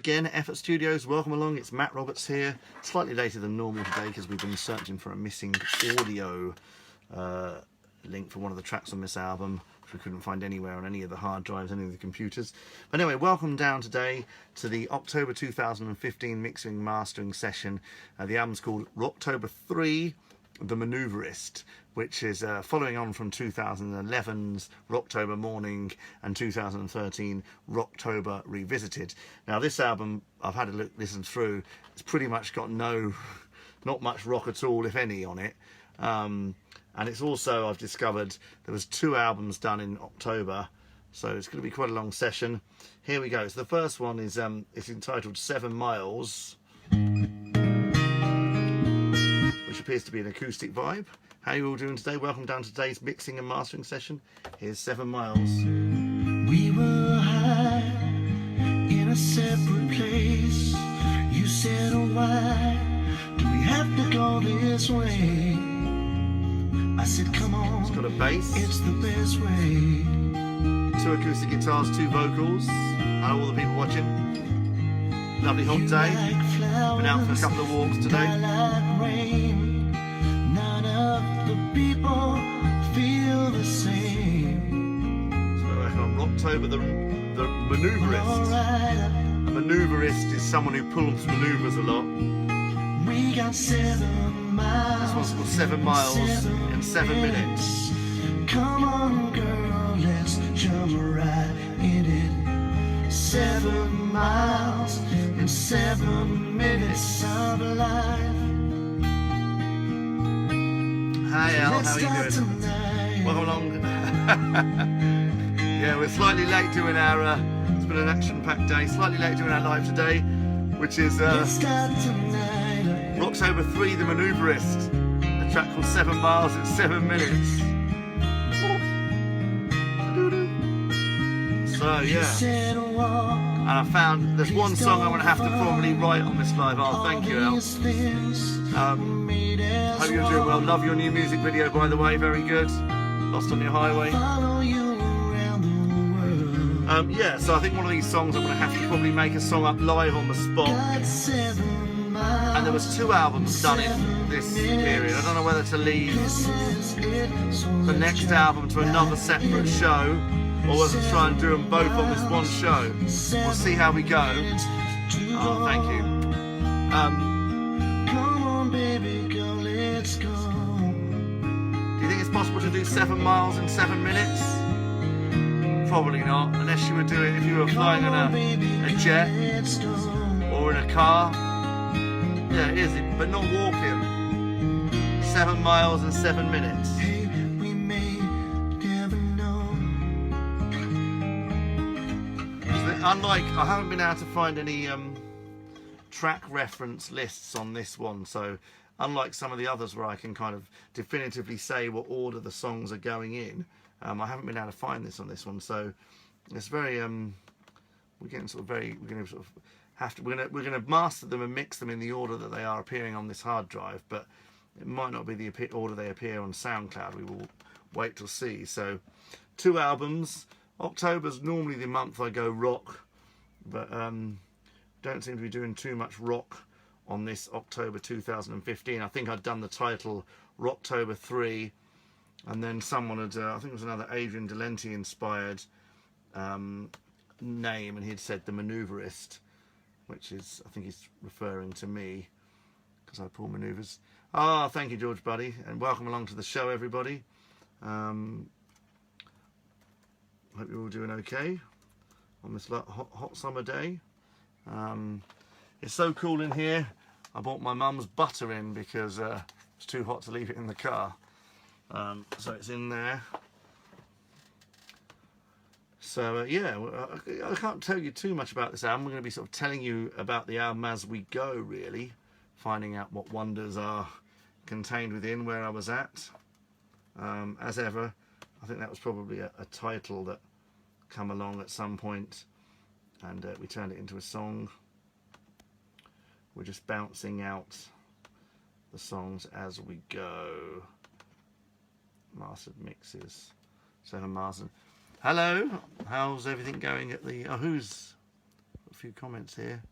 again, Effort Studios. Welcome along. It's Matt Roberts here. Slightly later than normal today because we've been searching for a missing audio link for one of the tracks on this album, which we couldn't find anywhere on any of the hard drives, any of the computers. But anyway, welcome down today to the October 2015 mixing and mastering session. The album's called Rocktober 3, The Manoeuvrist, which is following on from 2011's Rocktober Morning and 2013 Rocktober Revisited. Now this album, I've had a listen through, it's pretty much got not much rock at all, if any, on it. And it's also, I've discovered, there was 2 albums done in October, so it's going to be quite a long session. Here we go. So the first one is it's entitled 7 Miles, which appears to be an acoustic vibe. How are you all doing today? Welcome down to today's mixing and mastering session. Here's 7 Miles. We were high in a separate place. You said, oh, why do we have to go this way? I said, come on. It's got a bass. It's the best way. 2 acoustic guitars, 2 vocals, and all the people watching. Lovely hot day. Been out for a couple of walks today. None of the people feel the same. So we're on Rocktober, the Manoeuvrist. A Manoeuvrist is someone who pulls manoeuvres a lot. We got 7 miles. This one's called 7 Miles in 7 minutes. Come on, girl, let's jump right in it. 7 miles in 7 minutes of life. Hi Al, how are you doing? Welcome along. Yeah, we're slightly late doing our, it's been an action-packed day, slightly late doing our live today, which is Rocktober 3, The Manoeuvrist, a track called 7 Miles in 7 minutes. So yeah, and I found there's one song I'm going to have to probably write on this live. Oh, thank you, Al. Hope you're doing well. Love your new music video, by the way. Very good. Lost on Your Highway. Yeah, so I think one of these songs I'm going to have to probably make a song up live on the spot. And there was 2 albums done in this period. I don't know whether to leave the next album to another separate show, or whether to try and do them both on this one show. We'll see how we go. Oh, thank you. Come on, baby girl, let's go. Do you think it's possible to do 7 miles in 7 minutes? Probably not, unless you were doing, if you were flying on a jet or in a car. Yeah, it is, but not walking. 7 miles in 7 minutes. Hey, we may never know. Unlike, I haven't been able to find any track reference lists on this one, so unlike some of the others where I can kind of definitively say what order the songs are going in, I haven't been able to find this on this one. So it's very we're going to master them and mix them in the order that they are appearing on this hard drive, but it might not be the order they appear on SoundCloud. We will wait till see. So 2 albums. October's normally the month I go rock, but don't seem to be doing too much rock on this October 2015. I think I'd done the title Rocktober 3, and then someone had, I think it was another Adrian Delente inspired name, and he'd said The Manoeuvrist, which is, I think he's referring to me because I pull manoeuvres. Ah, thank you, George Buddy, and welcome along to the show, everybody. Hope you're all doing okay on this hot summer day. It's so cool in here. I bought my mum's butter in because it's too hot to leave it in the car. So it's in there. So yeah, I can't tell you too much about this album. We're going to be sort of telling you about the album as we go, really, finding out what wonders are contained within, where I was at. As ever, I think that was probably a title that come along at some point, and we turned it into a song. We're just bouncing out the songs as we go. Mastered mixes. 7 Miles. Hello, how's everything going at the... Oh, who's... few comments here.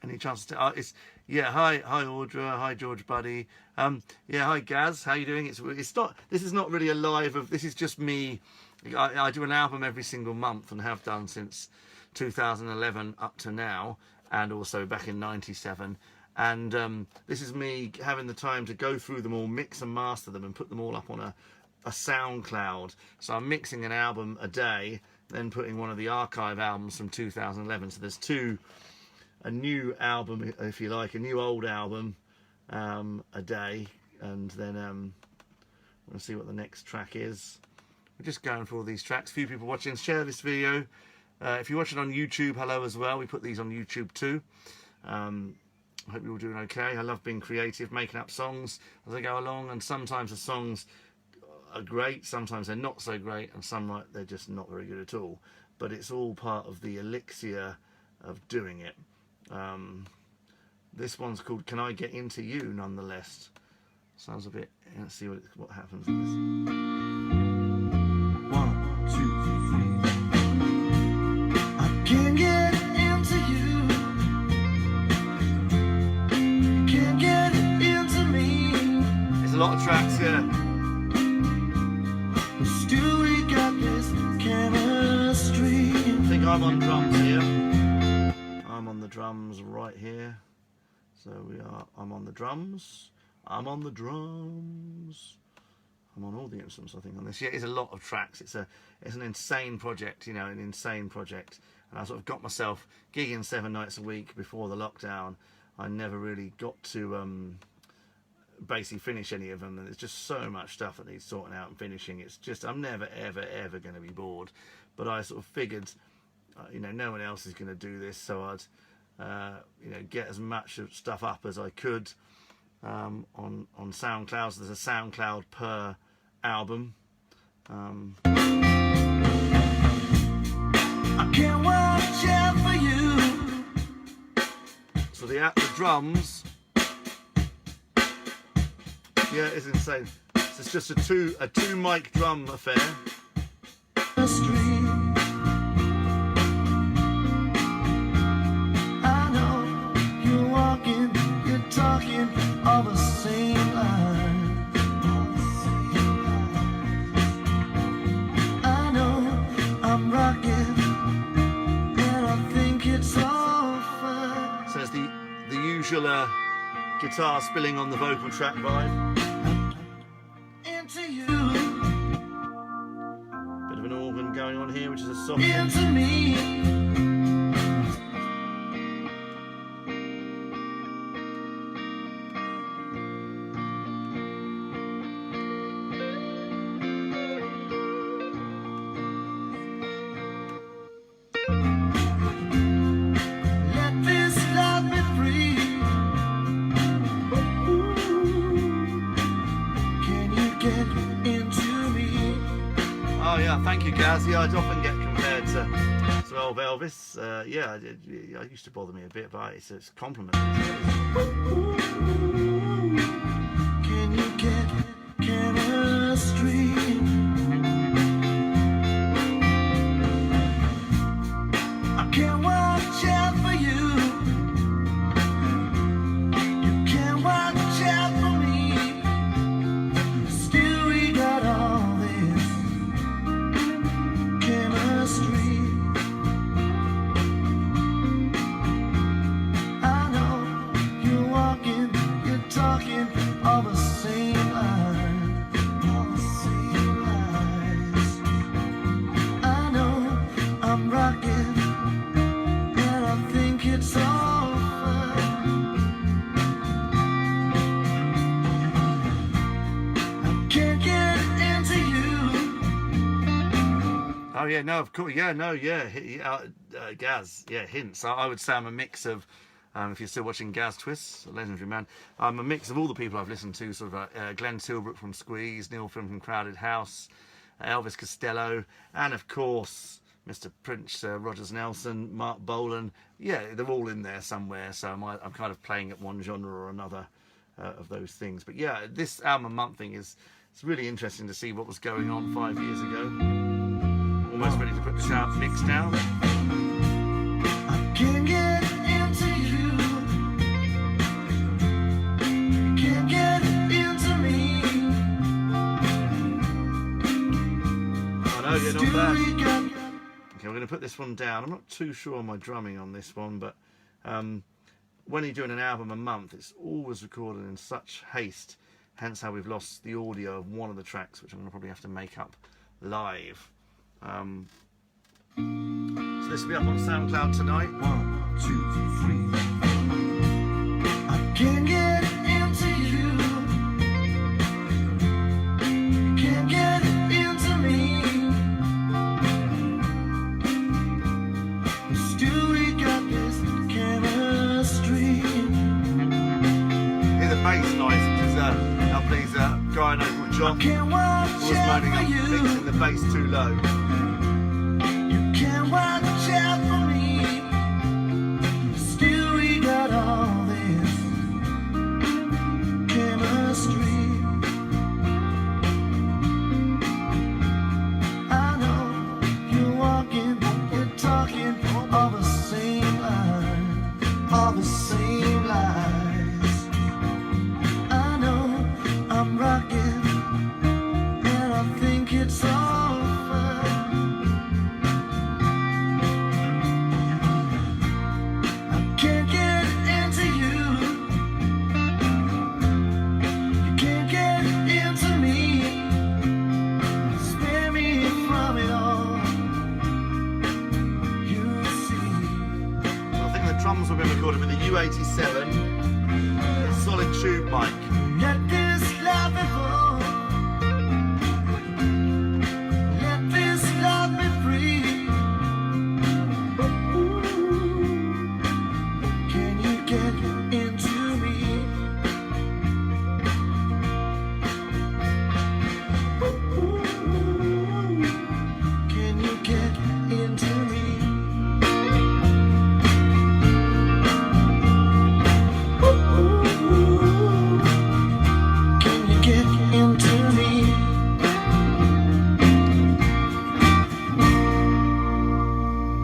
Any chance to? It's yeah. Hi Audra. Hi George Buddy. Yeah. Hi Gaz. How you doing? It's not. This is not really a live of. This is just me. I do an album every single month and have done since 2011 up to now, and also back in '97. And this is me having the time to go through them all, mix and master them, and put them all up on a SoundCloud. So I'm mixing an album a day, then putting one of the archive albums from 2011. So there's a new album, if you like, a new old album a day, and then we'll see what the next track is. We're just going for all these tracks. A few people watching. Share this video. If you're watching on YouTube, hello as well. We put these on YouTube too. I hope you're all doing okay. I love being creative, making up songs as I go along, and sometimes the songs are great, sometimes they're not so great, and some they're just not very good at all. But it's all part of the elixir of doing it. This one's called "Can I Get Into You?" Nonetheless, sounds a bit. Let's see what happens in this. 1, 2, 3. I can't get into you. Can't get into me. There's a lot of tracks here. But still we got this chemistry. I think I'm on drums here. I'm on the drums right here. So I'm on the drums. I'm on the drums. I'm on all the instruments, I think, on this. Yeah, it's a lot of tracks. It's an insane project, you know, an insane project. And I sort of got myself gigging 7 nights a week before the lockdown. I never really got to basically finish any of them, and there's just so much stuff that needs sorting out and finishing. It's just, I'm never, ever, ever going to be bored. But I sort of figured, you know, no one else is going to do this, so I'd, you know, get as much of stuff up as I could on SoundCloud. So there's a SoundCloud per album. I can't watch out for you. So the drums, yeah, it's insane. So it's just a two mic drum affair. The street. I know you're walking, you're talking all the same line. I know I'm rocking, and I think it's all fine. So it's the usual guitar spilling on the vocal track vibe. Into you, Bit of an organ going on here, which is a soft. into me. Let this love be free. Can you get into me? Oh yeah, thank you, Gaz. Yeah, I'd often get compared to old Elvis. Yeah, it used to bother me a bit, but it's a compliment. Can you get chemistry? I can't watch out for you. You can't watch out for me. Still we got all this chemistry. I know you're walking, you're talking all the same line, all the same lines. I know I'm rocking, and I think it's all fine. I can't get into you. Oh yeah, no, of course, yeah, no, yeah, Gaz, yeah, hints. I would say I'm a mix of, if you're still watching Gaz Twists, a legendary man, I'm a mix of all the people I've listened to, sort of Glenn Tilbrook from Squeeze, Neil Finn from Crowded House, Elvis Costello, and of course Mr. Prince Rogers Nelson, Mark Bolan. Yeah, they're all in there somewhere, so I'm kind of playing at one genre or another of those things. But yeah, this album a month thing it's really interesting to see what was going on 5 years ago. almost ready to put this out mix down. I can't get into you. Can't get into me. I know, you're not bad. Still we got Okay, we're going to put this one down. I'm not too sure on my drumming on this one, but when you're doing an album a month, it's always recorded in such haste. Hence how we've lost the audio of one of the tracks, which I'm going to probably have to make up live. So this will be up on SoundCloud tonight. 1, 2, 3. I can't get into you. Can't get into me. Still we got this chemistry. Hear the bass noise, which is please guy I know called John. Can't watch Was out moaning for I'm you. mixing the bass too low. You can't watch out for me. Still we got all this chemistry. I know you're walking, you're talking all the same lines, all the same lies. I know I'm rocking, and I think it's all fine. I can't get into you. You can't get into me. Spare me from it all. You see. So I think the drums will be recorded with a U87 solid tube mic. Let this love be full. Let this love be free. Can you get into me? Can you get into me? Can you get into me?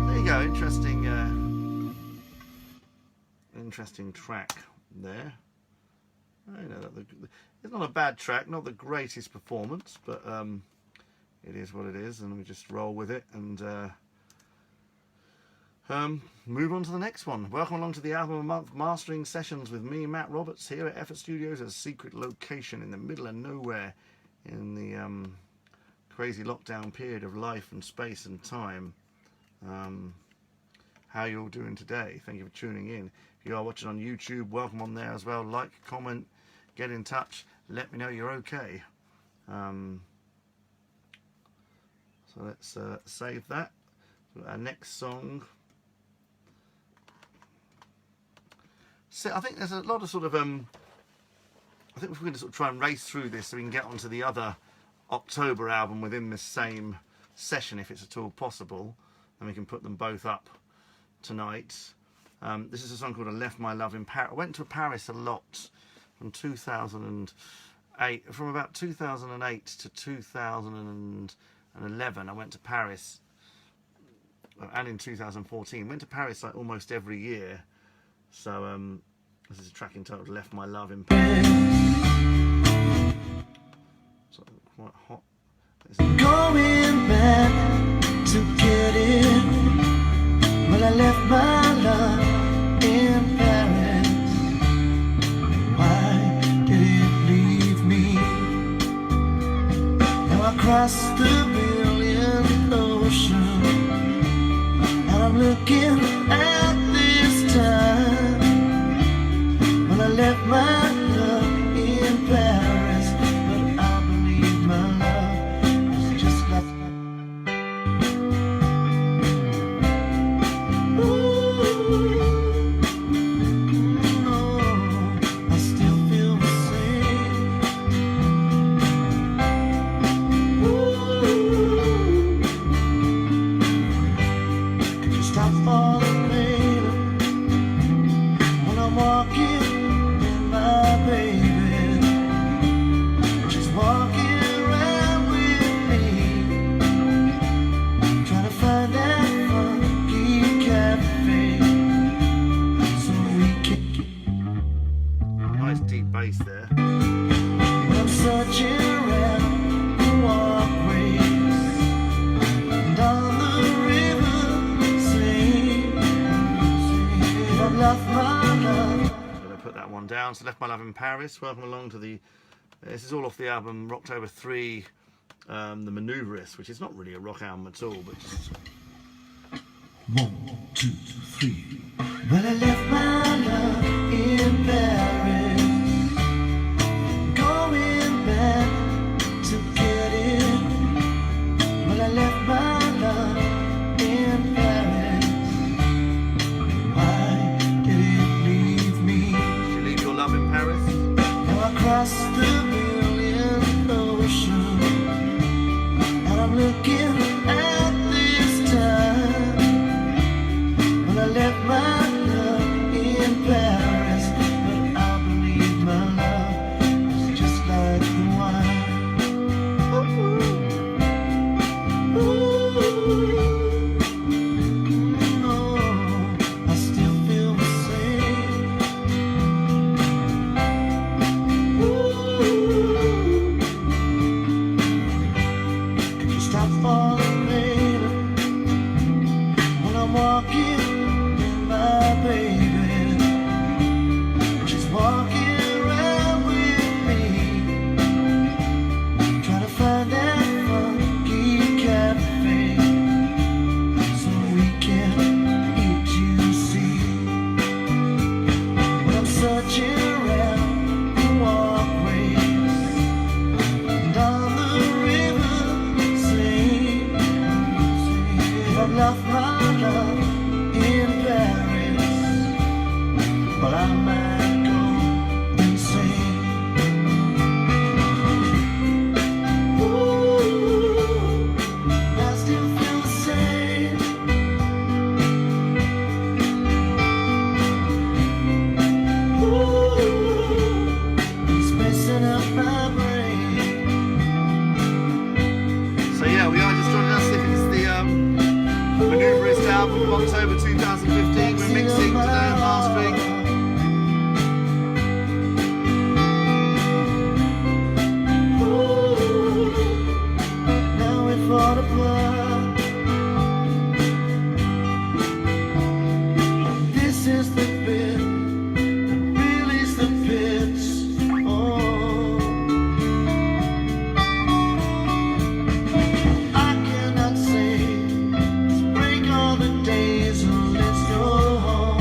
There you go, interesting track there. I know that it's not a bad track, not the greatest performance, but it is what it is, and we just roll with it and move on to the next one. Welcome along to the Album of the Month mastering sessions with me, Matt Roberts, here at Effort Studios, a secret location in the middle of nowhere in the crazy lockdown period of life and space and time. How you all doing today? Thank you for tuning in. If you are watching on YouTube, welcome on there as well. Like, comment, get in touch, let me know you're okay. So let's save that. Our next song. So I think there's a lot of sort of I think we're going to sort of try and race through this so we can get onto the other October album within this same session, if it's at all possible, and we can put them both up tonight. This is a song called "I Left My Love in Paris." I went to Paris a lot from 2008, from about 2008 to 2011. I went to Paris, and in 2014 went to Paris like almost every year. So this is a track entitled "Left My Love in Paris." So quite hot. Going back to get it. Well, I left my love in Paris. Why did it leave me? Now I crossed the billion ocean, and I'm looking at this time. Well, I left my love in Paris, but I believe my love is just like I still feel the same. Could you stop all the pain when I'm walking in my baby? She's walking around with me, down. So Left My Love in Paris. Welcome along to the... This is all off the album Rocktober 3, The Manoeuvrist, which is not really a rock album at all, but just... 1, 2, 3. Well, I left my love in Paris, going back to get it. Well, I left my love in Paris. Why did it leave me? Did you leave your love in Paris? Now across the million ocean, and I'm looking at this time. Well, I left my love in Paris, but I believe my love is just like the wine. Ooh, oh, I still feel the same. Could you stop falling, baby, when I'm walking in my baby? She's walking around with me, trying to find that funky cafe so we can eat juicy. When I'm searching around the walkways and on the river, sing. I've left my love in Paris, but I might go insane. Ooh, I still feel the same. Ooh, it's messing up my brain. So yeah, we are just joining us. This is the Manoeuvrist album of October 2015. We're mixing today and mastering. Now we fall apart. This is the bit that release the pits. Oh, I cannot say let's break all the days and let's go home.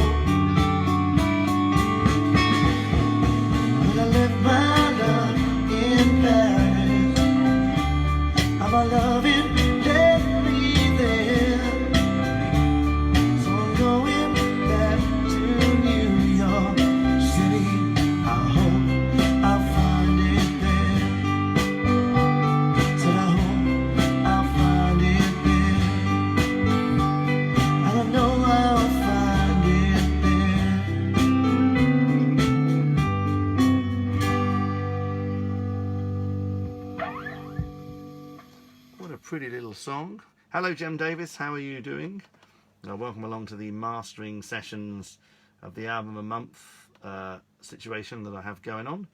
But I left my love in Paris. My love it left me there, so I'm going back to New York City. I hope I'll find it there. Said I hope I'll find it there, and I know I'll find it What a pretty little song. Hello, Jem Davis. How are you doing? Welcome along to the mastering sessions of the album a month situation that I have going on.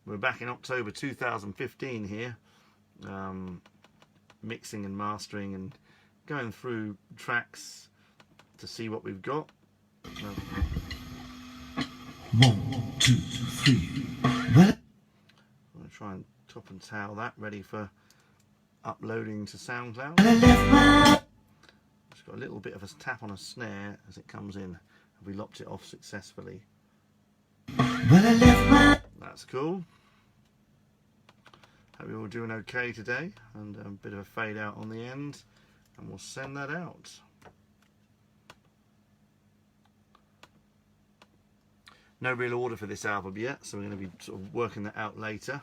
We're back in October 2015 here, mixing and mastering and going through tracks to see what we've got. 1, 2, 3. Well, I'm going to try and top and tail that, ready for uploading to SoundCloud. I left my Just got a little bit of a tap on a snare as it comes in. Have we lopped it off successfully? well, I left my That's cool. Hope you're all doing okay today. And a bit of a fade out on the end. And we'll send that out. No real order for this album yet, so we're going to be sort of working that out later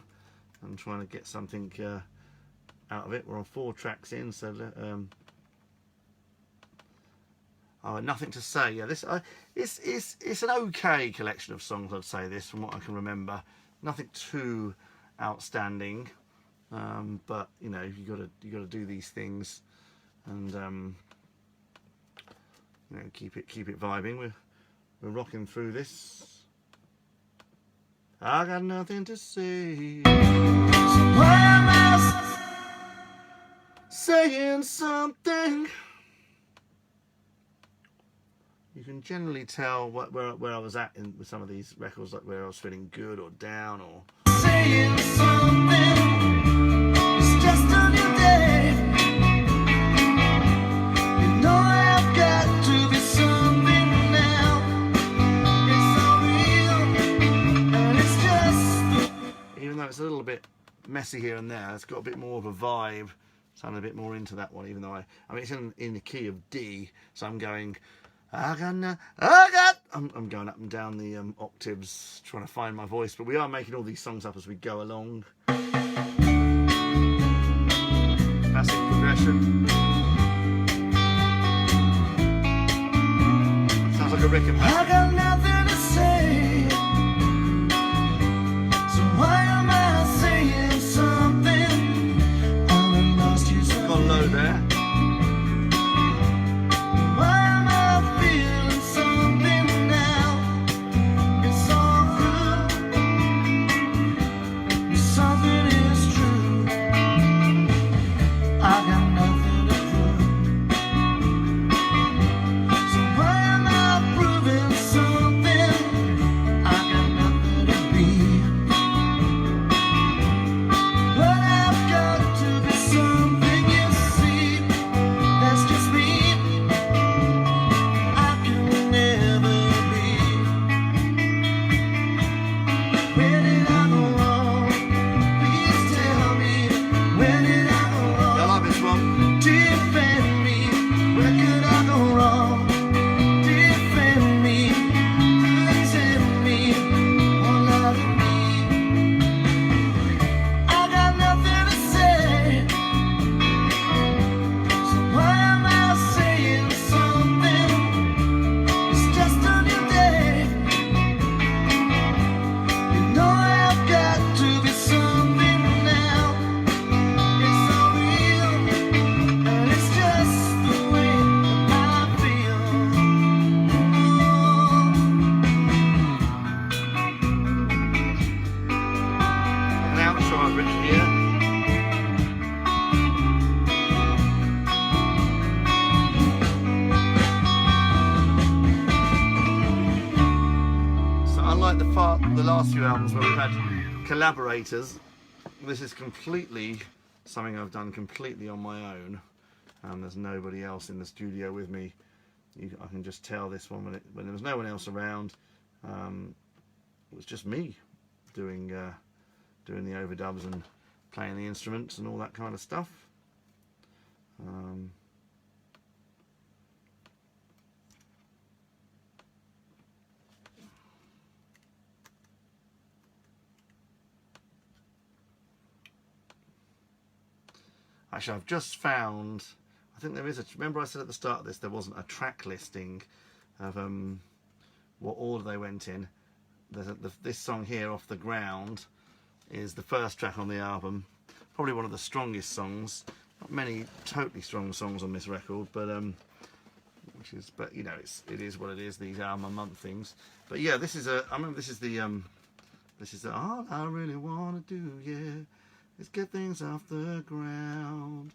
and trying to get something out of it. We're on 4 tracks in, so Nothing to Say. Yeah, this it's an okay collection of songs, I'd say. This, from what I can remember, nothing too outstanding, but you know, you gotta do these things, and you know, keep it vibing. We're rocking through this. I got nothing to say. why am I Saying something. You can generally tell where I was at with some of these records, like where I was feeling good or down or. Saying something, it's just a new day. You know I've got to be something now. It's so real, and it's just. Even though it's a little bit messy here and there, it's got a bit more of a vibe. Sound a bit more into that one, even though I mean it's in the key of D, so I'm going. I'm going up and down the octaves, trying to find my voice. But we are making all these songs up as we go along. Classic progression. Sounds like a Rick and I got nothing to say, so why am I saying something? I'm lost you. Gone low there. Why am I feeling something now? It's all through. Something is true. I got nothing to prove. So why am I proving something? I got nothing to be. But I've got to be something, you see. That's just me. I can never be. Where did I go wrong? Please tell me. Where did I go I wrong? like this one. Defend me. Where could I go wrong? Defend me. Pretend me. Or lie to me. I got nothing to say. So why am I saying something? It's just a new day. You know I've got to be something now. It's so real, and it's just the way I feel. An outro I've written here. So unlike the last few albums where we've had collaborators, this is completely something I've done completely on my own. There's nobody else in the studio with me. I can just tell this one when there was no one else around. It was just me doing the overdubs and playing the instruments and all that kind of stuff. Actually, I've just found, I think there is remember I said at the start of this there wasn't a track listing of what order they went in. This song here, Off the Ground, is the first track on the album. Probably one of the strongest songs. Not many totally strong songs on this record, but you know, it is what it is, these album a month things. But yeah, this is I remember this is the all I really wanna do, yeah, is get things off the ground.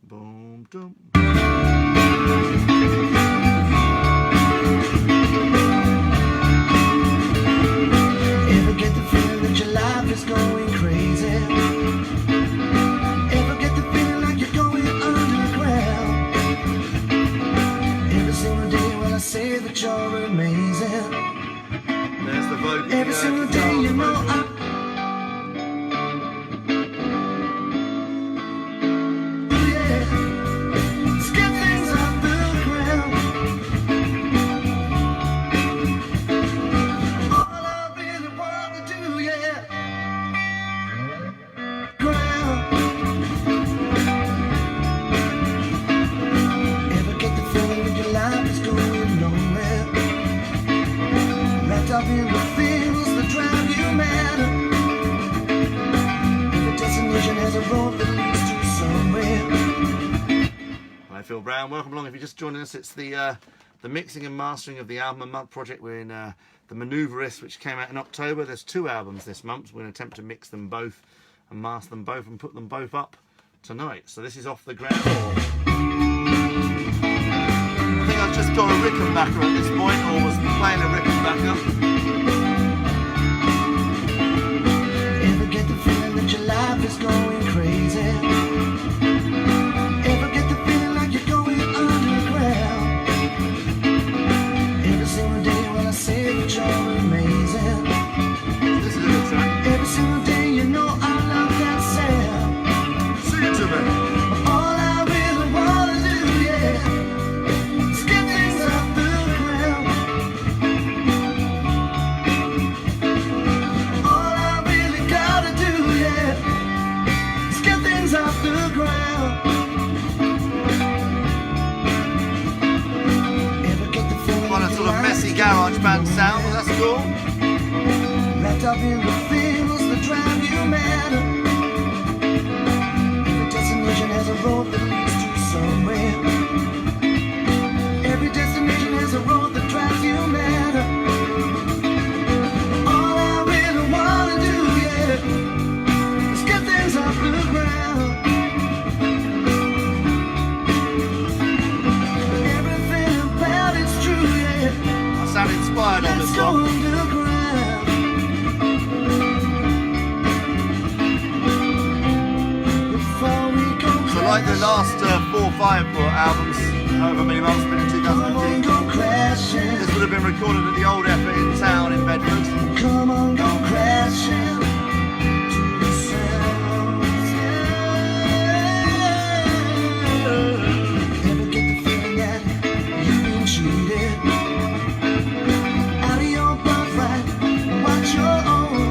Boom, boom. Ever get the feeling that your life is going crazy? Ever get the feeling like you're going underground? Every single day when I say that you're amazing. There's the vocal. Every single day you know I. Yeah, let's get things off the ground. All I really want to do, yeah. Ground. Ever get the feeling that your life is going nowhere? Wrapped up in the things that drive you mad. Every destination has a road that leads to somewhere. Hi, Phil Brown. Welcome along. If you're just joining us, it's the mixing and mastering of the album a month project. We're in the Mavnoveist, which came out in October. There's 2 albums this month. We're going to attempt to mix them both and master them both and put them both up tonight. So this is Off the Ground. I think I'll just got a Rickenbacker at this point, or was playing a Rickenbacker. Ever get the feeling that your life is going crazy? Ever get the feeling like you're going underground? Every single day when I say that you're amazing. This is a good track. Every single day you know I love that sound. Sing it to me. All I really wanna do, yeah, is get things off the ground. All I really gotta do, yeah, is get things off the ground. Ever get the feeling Quite a sort of messy garage band sound, but that's cool. wrapped up in the things that drive you mad? Every destination has a road that leads to somewhere. Every destination has a road that drives you mad. All I really wanna do, yeah, is get things off the ground. Everything about it's true, yeah. I sound inspired on Let's this go one. underground. Before we go So like the last 4 or 5 albums, however many months been in come on, 2015, go crashing. this would have been recorded at the old effort in town in Bedford. Come on, go crashing to the sounds. Yeah. Ever get the feeling that you've been cheated out of your birthright? Watch your own.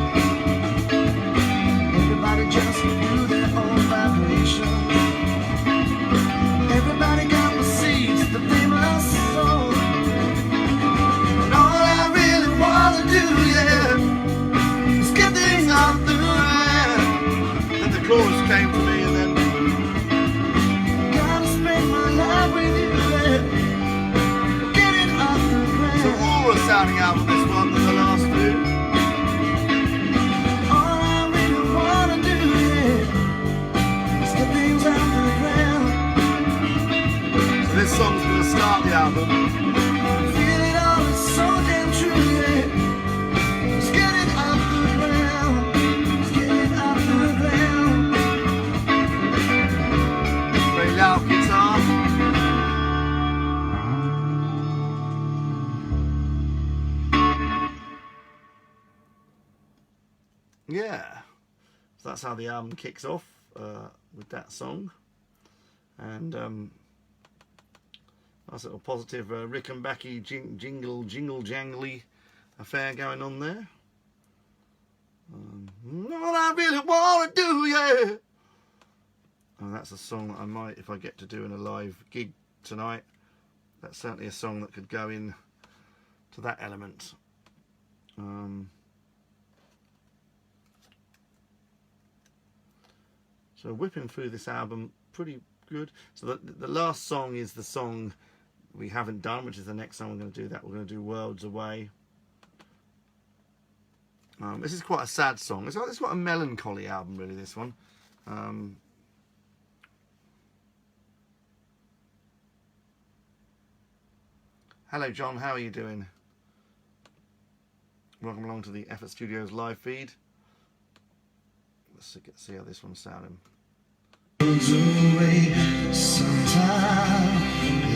Everybody just do their own vibration. Everybody got the seeds that they must sow. And all I really wanna do, yeah, is get things off the ground. Then the chorus came to me, and then Gotta spend my life with you, yeah. Get it off the it's a ground. rawer sounding album, this one, than the last few. All I really wanna do, yeah, is get things off the ground. So this song's going to start the album. Feel it all, it's so damn true, yeah. Just get it off the ground. Just get it off the ground. Very loud guitar. Yeah, so that's how the album kicks off, with that song, and nice little positive Rickenbacky jingle jangly affair going on there. All I really wanna do, yeah. And that's a song that I might, if I get to do in a live gig tonight, that's certainly a song that could go in to that element. So whipping through this album, pretty good. So the last song is the song we haven't done, which is the next song we're going to do. That we're going to do Worlds Away. This is quite a sad song. It's quite a melancholy album, really, this one. Hello, John. How are you doing? Welcome along to the Effort Studios live feed. Let's see how this one's sounding. Goes away sometime.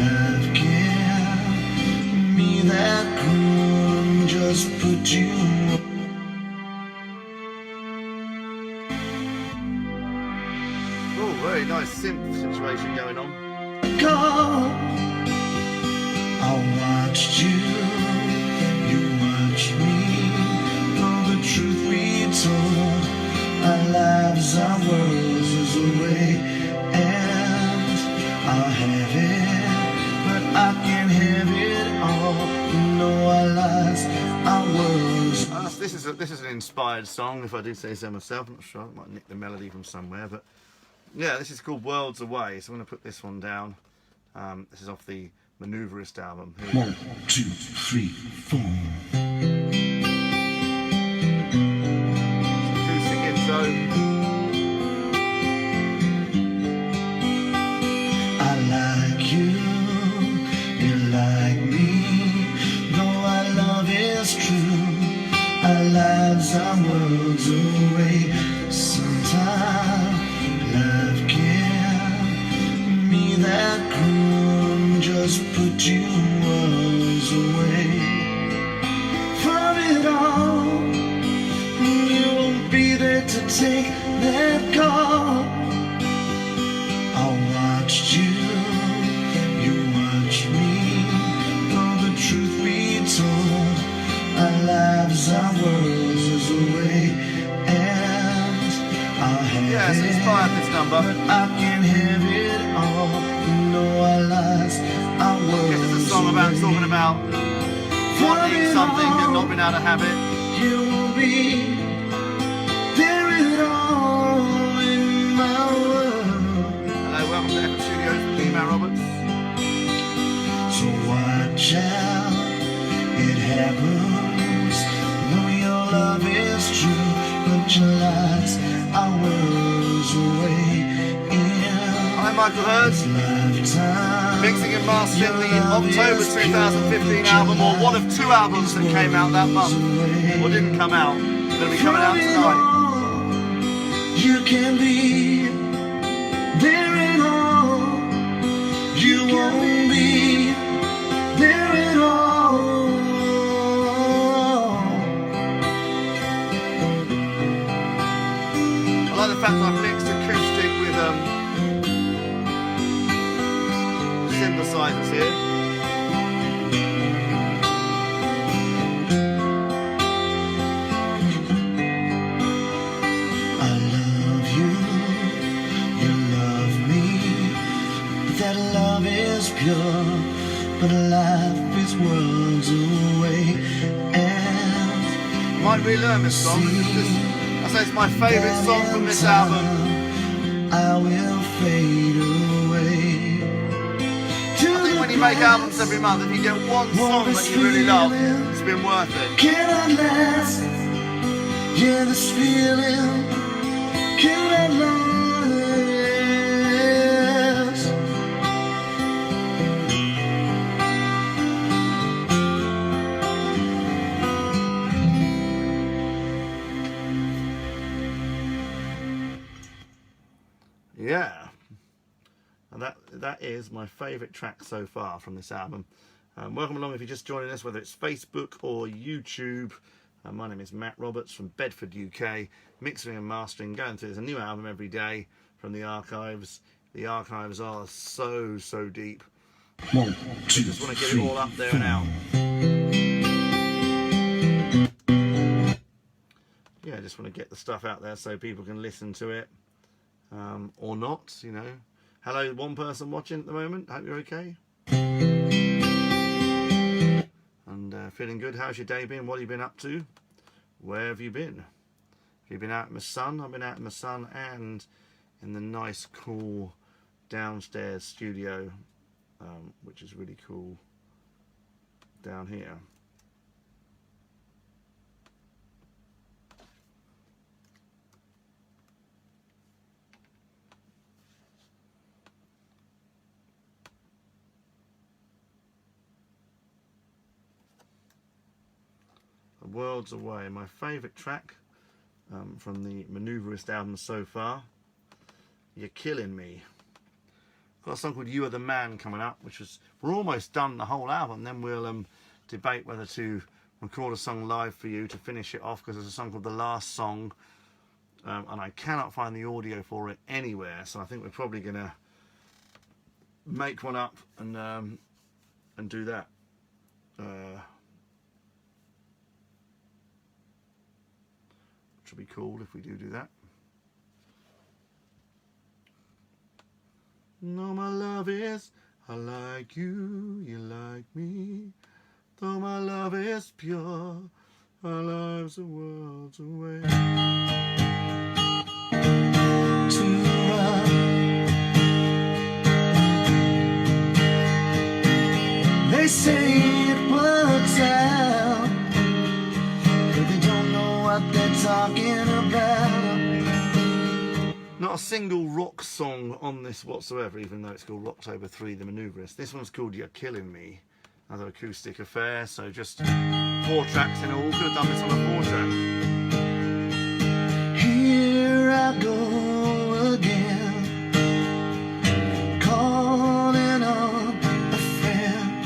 Life can be that cruel. Just put you Oh, very nice synth situation going on. go. I watched you, you watched me. All the truth we told, our lives, our worlds is away, and I'll have it, but I can't have it all. You know our lives, our worlds. This is an inspired song, if I do say so myself. I'm not sure. I might nick the melody from somewhere, but yeah, this is called Worlds Away. So I'm going to put this one down. This is off the Mavnoveist album. Here we go. 1, 2, 3, 4. Acoustic intro. I like you, you like put you worlds away from it all. You won't be there to take that call. I watched you, you watched me. Though the truth be told, our lives are worlds away, and I'll have Yes, it. inspired this number. But I can have it all. You know our lives are worlds This is a song about away. talking about wanting something and not being able to have it. You will be there at all in my world. Hello, welcome to Epic Studios with me, Matt Roberts. So watch out, it happens. Know your love is true, but your lies are worlds away in I'm Michael Hurst, lifetime. mixing and mastering the October 2015 album, or one of two albums that came out that month, or didn't come out. It's going to be coming out tonight. You can be there at all. You won't be there at all. I like the fact that I've mixed acoustic with synthesizers here. I love you, you love me. That love is pure, but life is worlds away. And I might relearn this song. I say it's my favourite song from this album. I will fade away. I think when you make albums every month, if you get one song that you really love, it's been worth it. Cannot last. Yeah, this feeling cannot last. Yeah, and that is my favourite track so far from this album. Welcome along if you're just joining us, whether it's Facebook or YouTube. My name is Matt Roberts from Bedford, UK, mixing and mastering, going through. There's a new album every day from the archives. The archives are so deep. One, two, Just want to get it all up there and out. Yeah, I just want to get the stuff out there so people can listen to it. Or not, you know. Hello, one person watching at the moment. Hope you're okay. And feeling good. How's your day been? What have you been up to? Where have you been? Have you been out in the sun? I've been out in the sun and in the nice, cool downstairs studio, which is really cool down here. Worlds Away, my favourite track from the Manoeuvrist album so far. You're Killing Me. Got a song called You Are the Man coming up, which is, we're almost done the whole album. Then we'll debate whether to record a song live for you to finish it off, because there's a song called The Last Song, and I cannot find the audio for it anywhere. So I think we're probably gonna make one up and do that. Which will be cool if we do that. No, my love is, I like you, you like me. Though my love is pure, our lives are worlds away. To run. They say it works out, but they don't know what they're talking about. Not a single rock song on this whatsoever, even though it's called Rocktober 3, The Manoeuvrist. This one's called You're Killing Me. Another acoustic affair, so just 4 tracks in all. Could have done this on a 4-track. Here I go again, calling on a friend.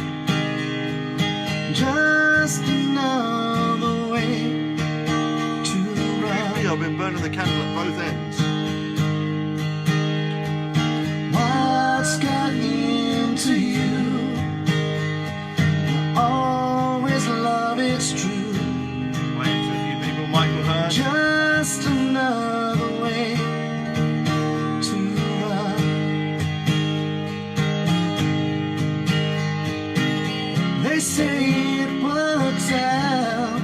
say it works out,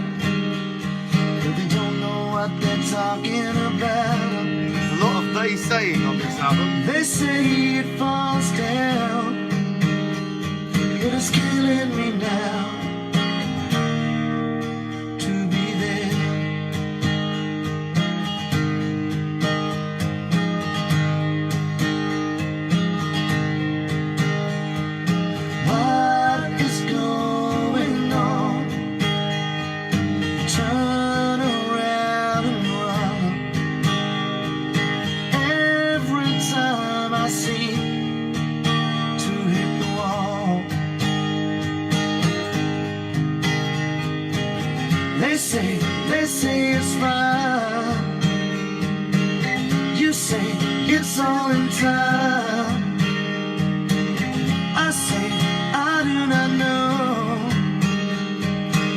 but they don't know what they're talking about. There's a lot of they saying on this album. They say it falls down. It is killing me now to be there. What is going on? Turn around and run. Every time I seem to hit the wall, they say it's fine. You say it's all in time. I say I do not know.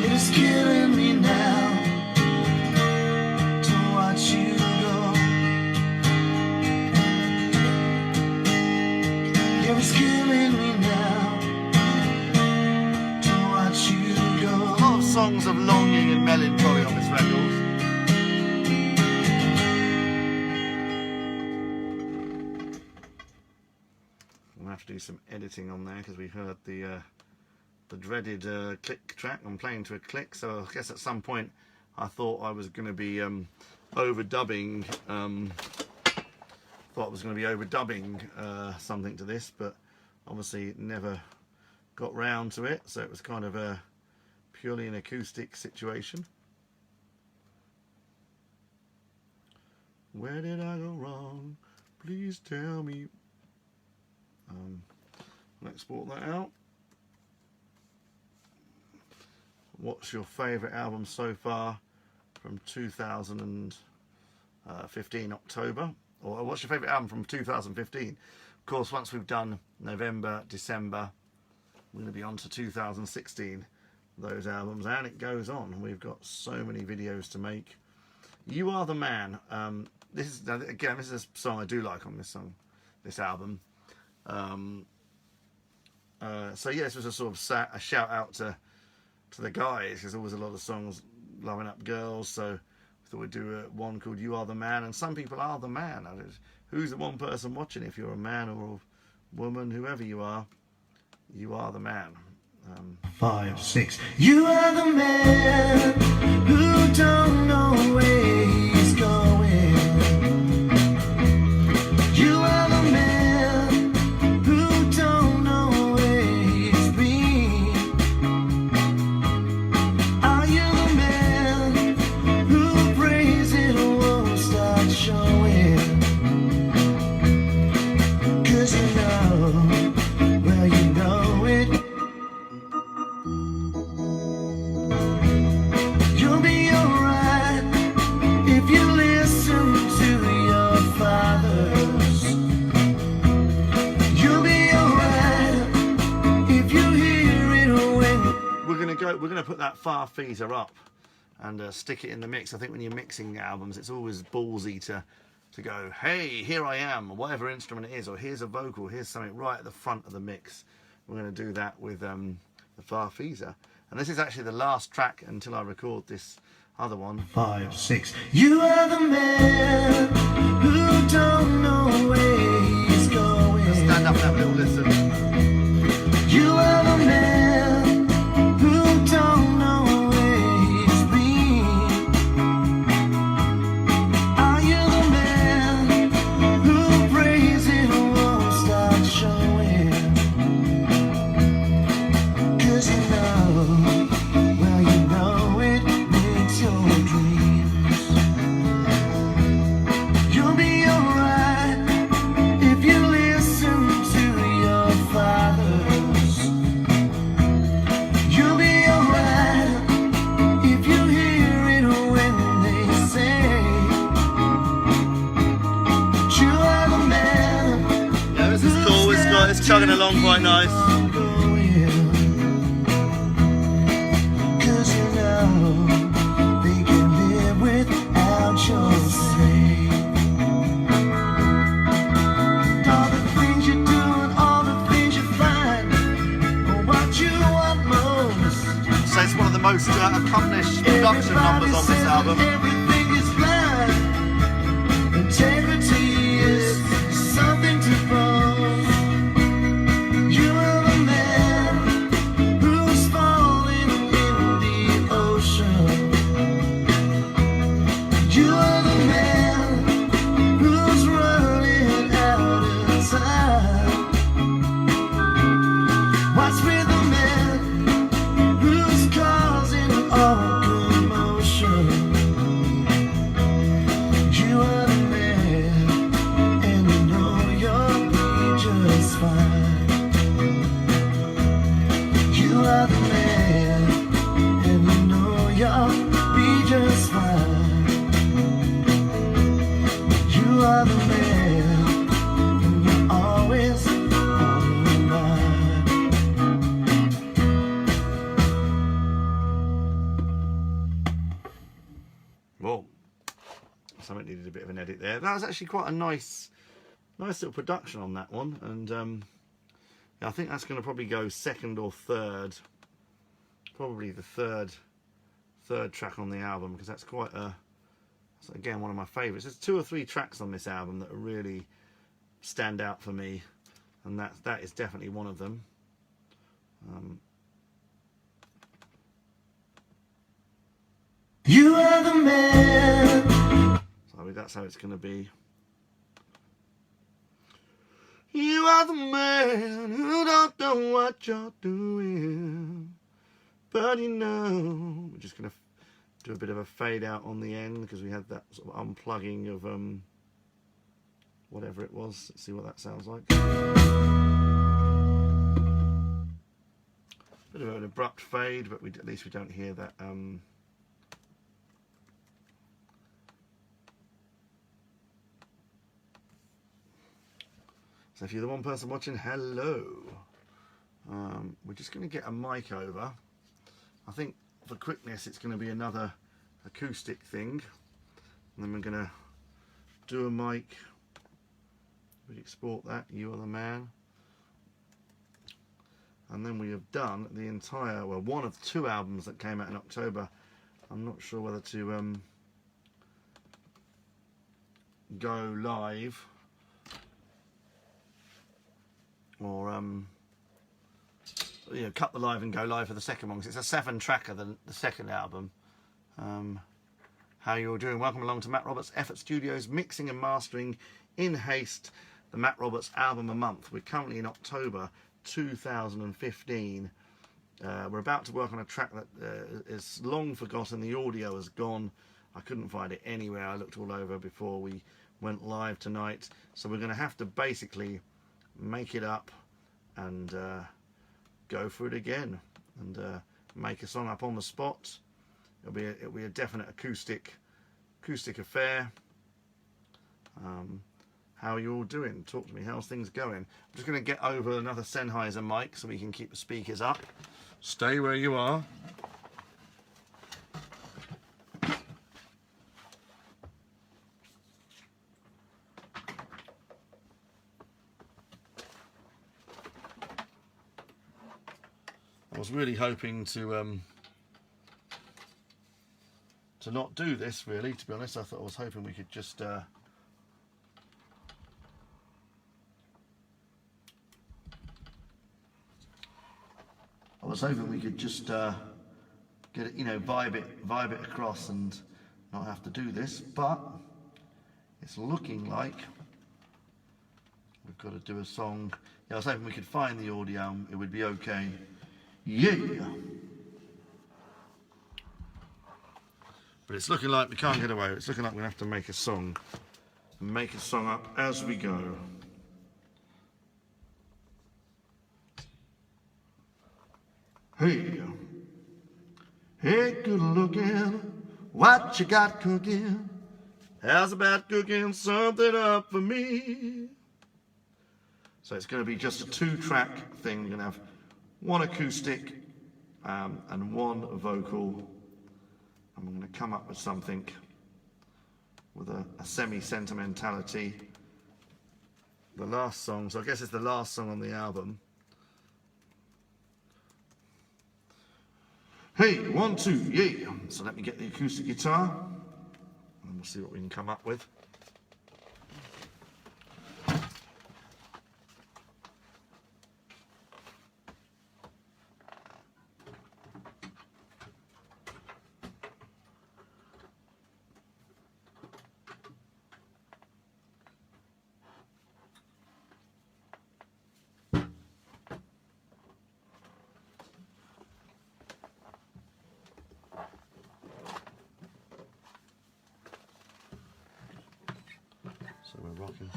It is killing me now to watch you go. It is killing me now to watch you go. A lot of songs of longing and melancholy on this record. We'll have to do some editing on there because we heard the dreaded click track. I'm playing to a click, so I guess at some point I thought I was going to be overdubbing. Something to this, but obviously never got round to it. So it was kind of a purely an acoustic situation. Where did I go wrong? Please tell me. I'll export that out. What's your favourite album so far from 2015 October? Or what's your favourite album from 2015? Of course, once we've done November, December, we're going to be on to 2016, those albums, and it goes on. We've got so many videos to make. You Are the Man. This is a song I do like on this album. So yeah, this was a sort of a shout out to the guys. There's always a lot of songs loving up girls, so we thought we'd do one called You Are the Man. And some people are the man. Who's the one person watching? If you're a man or a woman, whoever you are the man. 5, 6. You are the man who don't know where he's going. You are the man who don't know where he's been. Are you the man who prays it won't start showing? 'Cause you know, well, you know it. You'll be alright if you listen to your fathers. You'll be alright if you hear it when We're gonna put that far feezer up and stick it in the mix. I think when you're mixing albums, it's always ballsy to go, hey, here I am, or whatever instrument it is, or here's a vocal, here's something right at the front of the mix. We're going to do that with the far feezer. And this is actually the last track until I record this other one. 5, 6. You are the man who don't know where he's going. Just stand up and have a little listen. You are the man who don't know where he's been. Are you the man who prays it won't start showing? 'Cause you know, well, you know it makes your dreams. You'll be alright if you listen to your fathers. You'll be alright if you hear it when they say you are the man. Yeah, this is cool. It's chugging along quite nice. 'Cause you know they can live without your say. All the things you do and all the things you find are what you want most. most accomplished production numbers on this album. Everything is blind. Integrity is something to prove. You are the man who's falling in the ocean. You are the man who's running out of time. Watch with the man who's causing all commotion. You are the man, and you know you'll be just fine. You are the man, and you know you'll be just fine. You are the man, and you're always on my mind. Whoa, something needed a bit of an edit there. That was actually quite a nice little production on that one, and yeah, I think that's going to probably go second or third, probably the third track on the album, because that's quite that's again one of my favourites. There's 2 or 3 tracks on this album that really stand out for me, and that is definitely one of them. You are the man. So I mean, that's how it's going to be. You are the man who don't know what you're doing, but you know. We're just going to do a bit of a fade out on the end because we had that sort of unplugging of whatever it was. Let's see what that sounds like. Bit of an abrupt fade, but at least we don't hear that. So if you're the one person watching, hello. We're just going to get a mic over. I think for quickness it's going to be another acoustic thing, and then we're going to do a mic. We export that, You Are the Man, and then we have done the entire, well, one of 2 albums that came out in October. I'm not sure whether to go live or you know, cut the live and go live for the second one, because it's a 7-tracker, the second album. How you all doing? Welcome along to Matt Roberts Effort Studios, mixing and mastering in haste the Matt Roberts album a month. We're currently in October 2015. We're about to work on a track that is long forgotten. The audio has gone. I couldn't find it anywhere. I looked all over before we went live tonight. So we're going to have to basically make it up and go for it again and make a song up on the spot. It'll be a definite acoustic affair. How are you all doing? Talk to me. How's things going? I'm just going to get over another Sennheiser mic so we can keep the speakers up. Stay where you are. I was really hoping to not do this, really, to be honest. I was hoping we could just get it, you know, vibe it across and not have to do this, but it's looking like we've got to do a song. Yeah, I was hoping we could find the audio, it would be okay. Yeah. But it's looking like we can't get away. It's looking like we're going to have to make a song. Make a song up as we go. Hey. Hey, good looking. What you got cooking? How's about cooking something up for me? So it's going to be just a 2-track thing. We're going to have 1 acoustic and 1 vocal. I'm going to come up with something with a semi-sentimentality. The last song, so I guess it's the last song on the album. Hey, 1, 2, yeah. So let me get the acoustic guitar and we'll see what we can come up with. So we're rocking.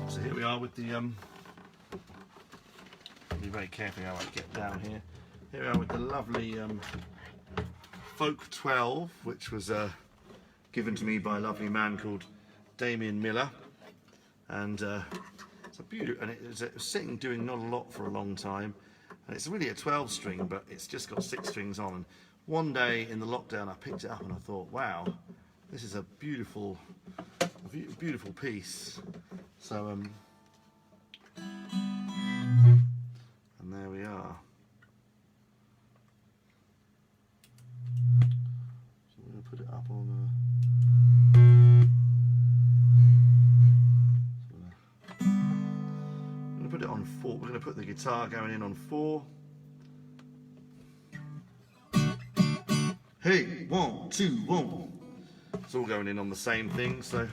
So here we are with the be very careful how I get down here. Here we are with the lovely Folk 12, which was given to me by a lovely man called Damien Miller, and it's a beautiful, and it's sitting doing not a lot for a long time, and it's really a 12 string, but it's just got 6 strings on. And one day in the lockdown I picked it up and I thought, wow, this is a beautiful piece. So and there we are. So we're going to put it up on I'm going to put it on 4. We're going to put the guitar going in on 4. Hey, 1, 2, 1. It's all going in on the same thing, so.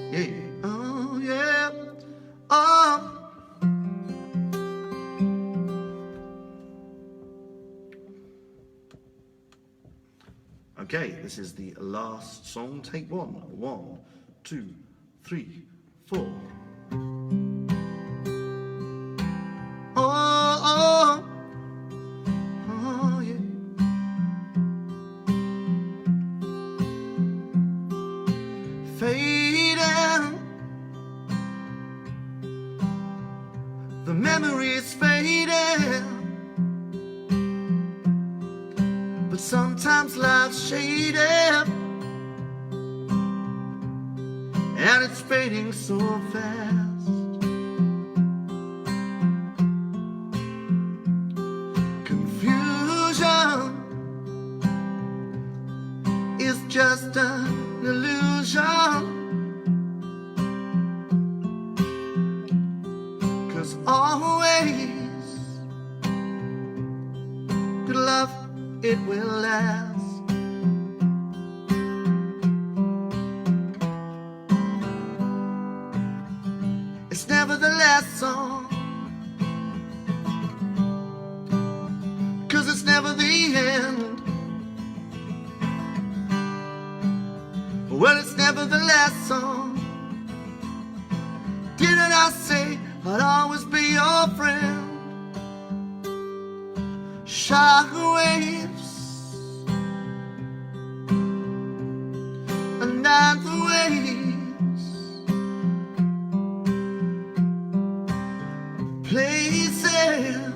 Yeah, oh yeah, oh. Okay, this is the last song. Take 1. 1, 2, 3, 4. Oh, oh, oh, yeah. Fading, the memories fading, but sometimes life's shaded, and it's fading so fast. Confusion is just an illusion, 'cause always good love, it will last. It's never the last song, 'cause it's never the end. Well, it's never the last song. Didn't I say I'd always be your friend? Shockwaves and not the waves, places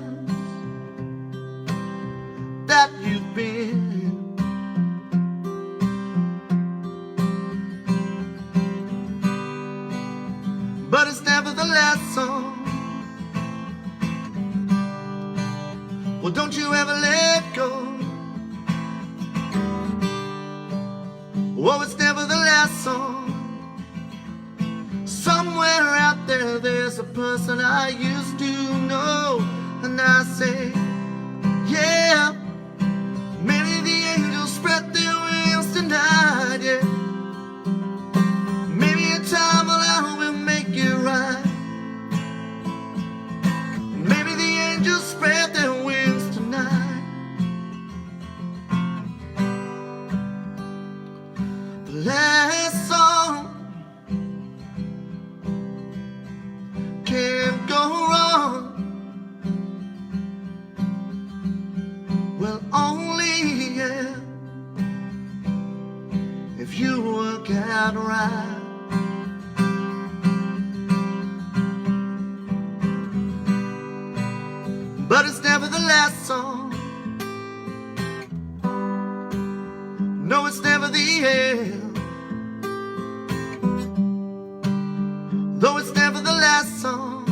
that you've been. But it's never the last song. Well, don't you ever let go. Oh, it's never the last song. Somewhere out there, there's a person I used to know, and I say, yeah, maybe the angels spread their wings tonight, yeah. Maybe a time alone will make it right. Maybe the angels spread their wings tonight. The last song can't go wrong. if you work out right. But it's never the last song. No, it's never the end. Though it's never the last song.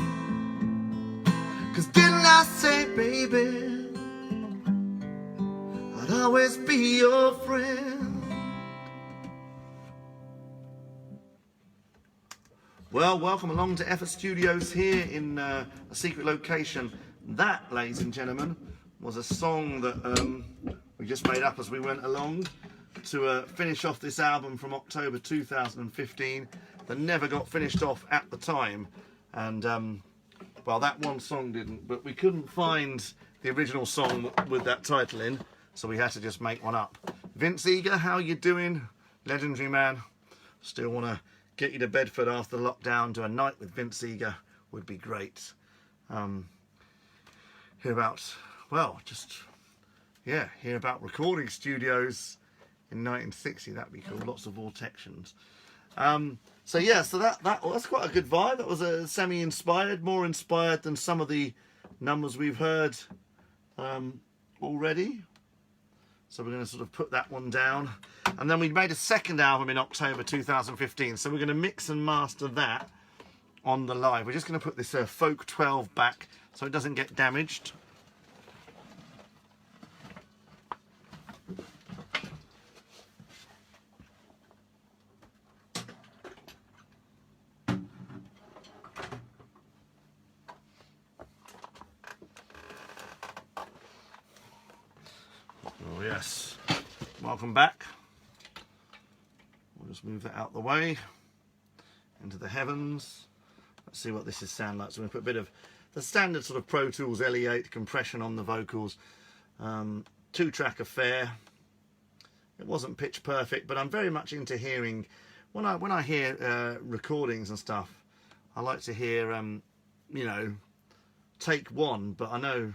'Cause didn't I say, baby, I'd always be your friend? Well, welcome along to Effort Studios here in a secret location. That, ladies and gentlemen, was a song that we just made up as we went along to finish off this album from October 2015 that never got finished off at the time. And, well, that one song didn't, but we couldn't find the original song with that title in, so we had to just make one up. Vince Eager, how you doing? Legendary man. Still want to get you to Bedford after the lockdown. Do a night with Vince Eager would be great. Hear about, well, just, yeah, hear about recording studios in 1960. That'd be cool. Lots of vortextions. So yeah, so that's quite a good vibe. That was a semi-inspired, more inspired than some of the numbers we've heard already. So we're going to sort of put that one down. And then we made a second album in October 2015. So we're going to mix and master that on the live. We're just going to put this Folk 12 back so it doesn't get damaged. Oh yes, welcome back. We'll just move that out the way into the heavens. Let's see what this is sound like. So we're going to put a bit of the standard sort of Pro Tools LE8 compression on the vocals. 2-track affair. It wasn't pitch perfect, but I'm very much into hearing when I hear recordings and stuff. I like to hear you know, take one. But I know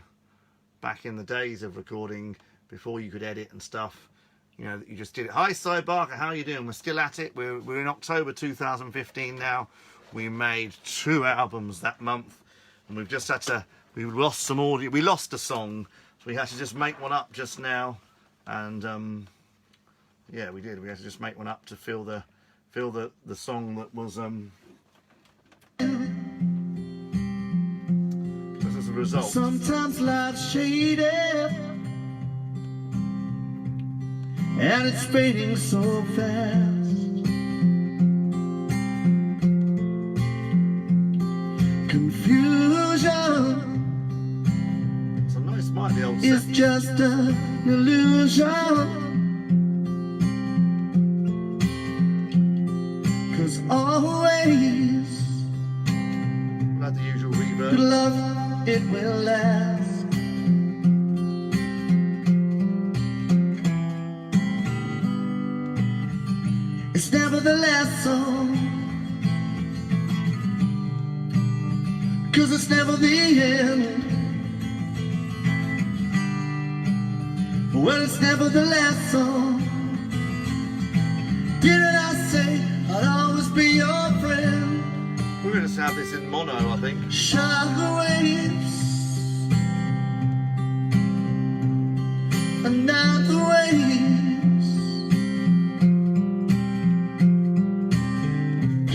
back in the days of recording, before you could edit and stuff, you know, you just did it. Hi, Cy Barker, how are you doing? We're still at it. We're in October 2015 now. We made 2 albums that month, and we've just had to, we lost some audio, we lost a song, so we had to just make one up just now. And yeah, we did. We had to just make one up to fill the song that was just as a result. Sometimes life's shady, and it's fading so fast. Confusion, It's a nice mic, the old it's set. just an illusion. 'Cause always We'll have the usual good reverb. love, it will last. It's never the last song, 'cause it's never the end. Well, it's never the last song. Didn't I say I'd always be your friend? We're going to have this in mono, I think. Shockwaves, another waves,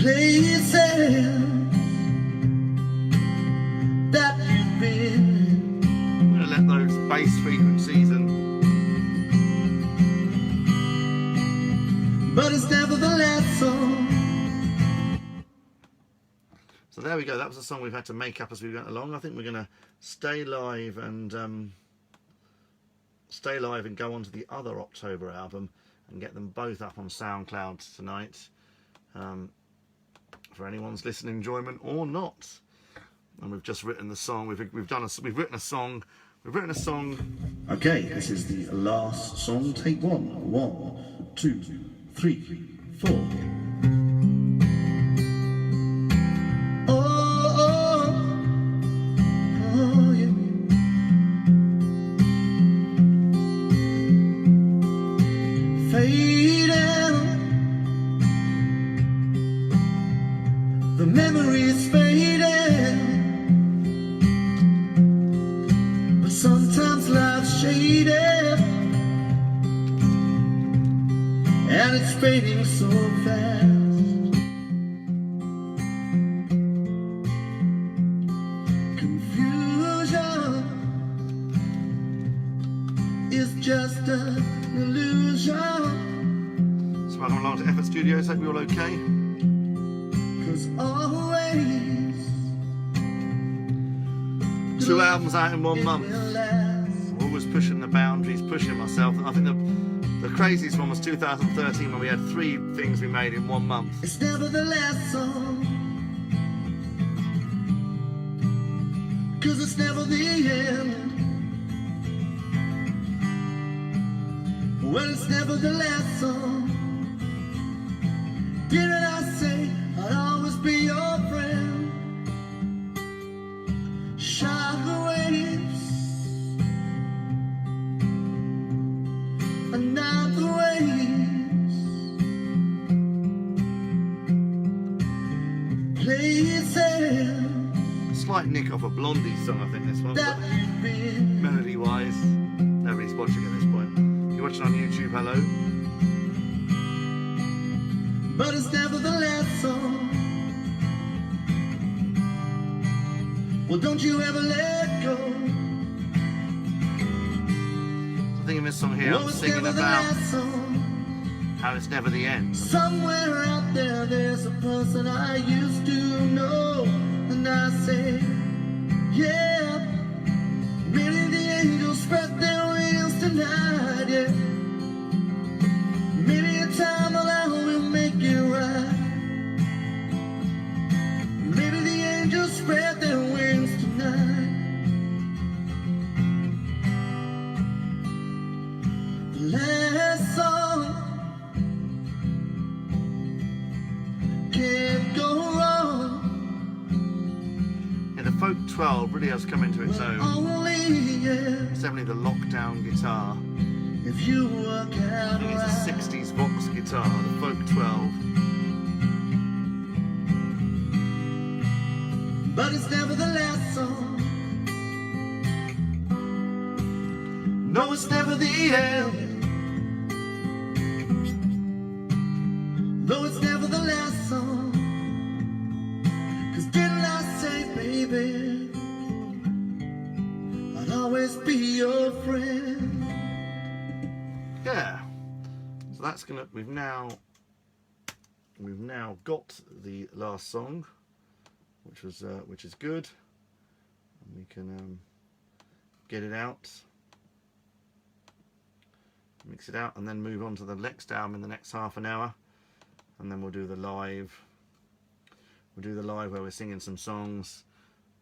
places that you've been. I'm going to let those bass frequencies and But it's never the last song. so there we go. That was a song we've had to make up as we went along. I think we're going to stay live and go on to the other October album and get them both up on SoundCloud tonight, for anyone's listening enjoyment or not. And we've just written the song. We've written a song. Okay, this is the last song. Take one. 1, 2, 3, 4. Fading and it's fading so fast. Confusion is just an illusion. So welcome along to Effort Studios, hope you're all okay. 'Cause always 2 albums out in 1 month. will last. Always pushing the boundaries, pushing myself. I think the craziest one was 2013 when we had 3 things we made in 1 month. It's never the last song, 'cause it's never the end. Well, it's never the last song. Didn't I say I'd always be your friend? Shockwaves and not the waves. Places Slight nick off a Blondie song, I think, this one. that But you've been. melody-wise, nobody's watching at this point. If you're watching on YouTube, hello. But it's never the last song. Well, don't you ever let go. I think in this song here, Oh, I'm it's singing never the about last song. how it's never the end. Somewhere out there, there's a person I used to know, and I say, yeah, maybe the angels spread their wings tonight, yeah. Maybe a time alone will make it right. Maybe the angels spread their wings tonight. The last song can't go wrong. Yeah, the Folk 12 really has come into its own. Only, yeah, It's definitely the lockdown guitar. if you work I out think it's a right. 60s Vox guitar, the Folk 12. But it's never the last song. No, it's never the end. No, it's never the last song. 'Cause didn't I say, baby, I'd always be your friend. Yeah. So that's gonna. We've now got the last song, which is good. And we can get it out, mix it out, and then move on to the next album in the next half an hour, and then we'll do the live. We'll do the live where we're singing some songs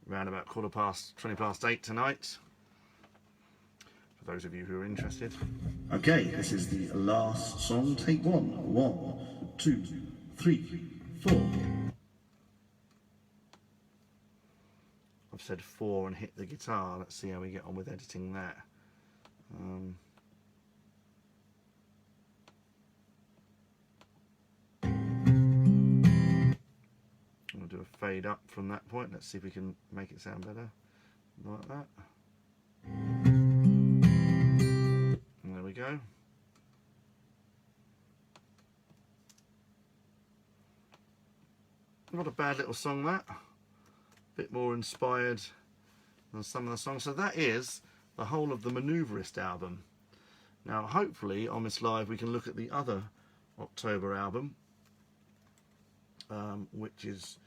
around about 20 past 8 tonight. For those of you who are interested. Okay, this is the last song. Take 1. 1, 2, 3, 4. I've said 4 and hit the guitar. Let's see how we get on with editing that. We'll do a fade up from that point. Let's see if we can make it sound better. Like that. And there we go. Not a bad little song, that. Bit more inspired than some of the songs. So that is the whole of the Manoeuvrist album. Now hopefully on this live we can look at the other October album, which is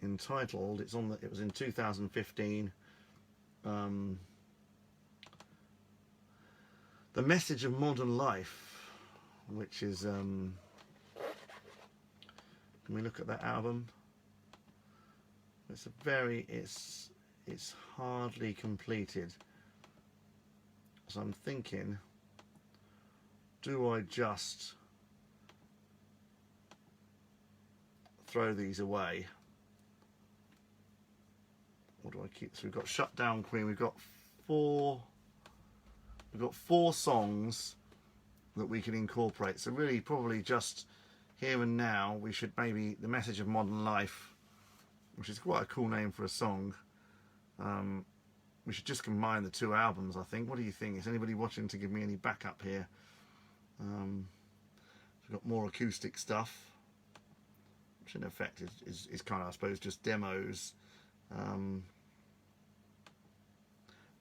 entitled, it was in 2015, The Message of Modern Life, which is can we look at that album? It's hardly completed. So I'm thinking, do I just throw these away, or do I keep? So we've got Shut Down Queen. We've got four songs that we can incorporate. So really, probably just here and now, we should maybe The Message of Modern Life, which is quite a cool name for a song. We should just combine the 2 albums, I think. What do you think? Is anybody watching to give me any backup here? We've we've got more acoustic stuff, which in effect is kind of, I suppose, just demos.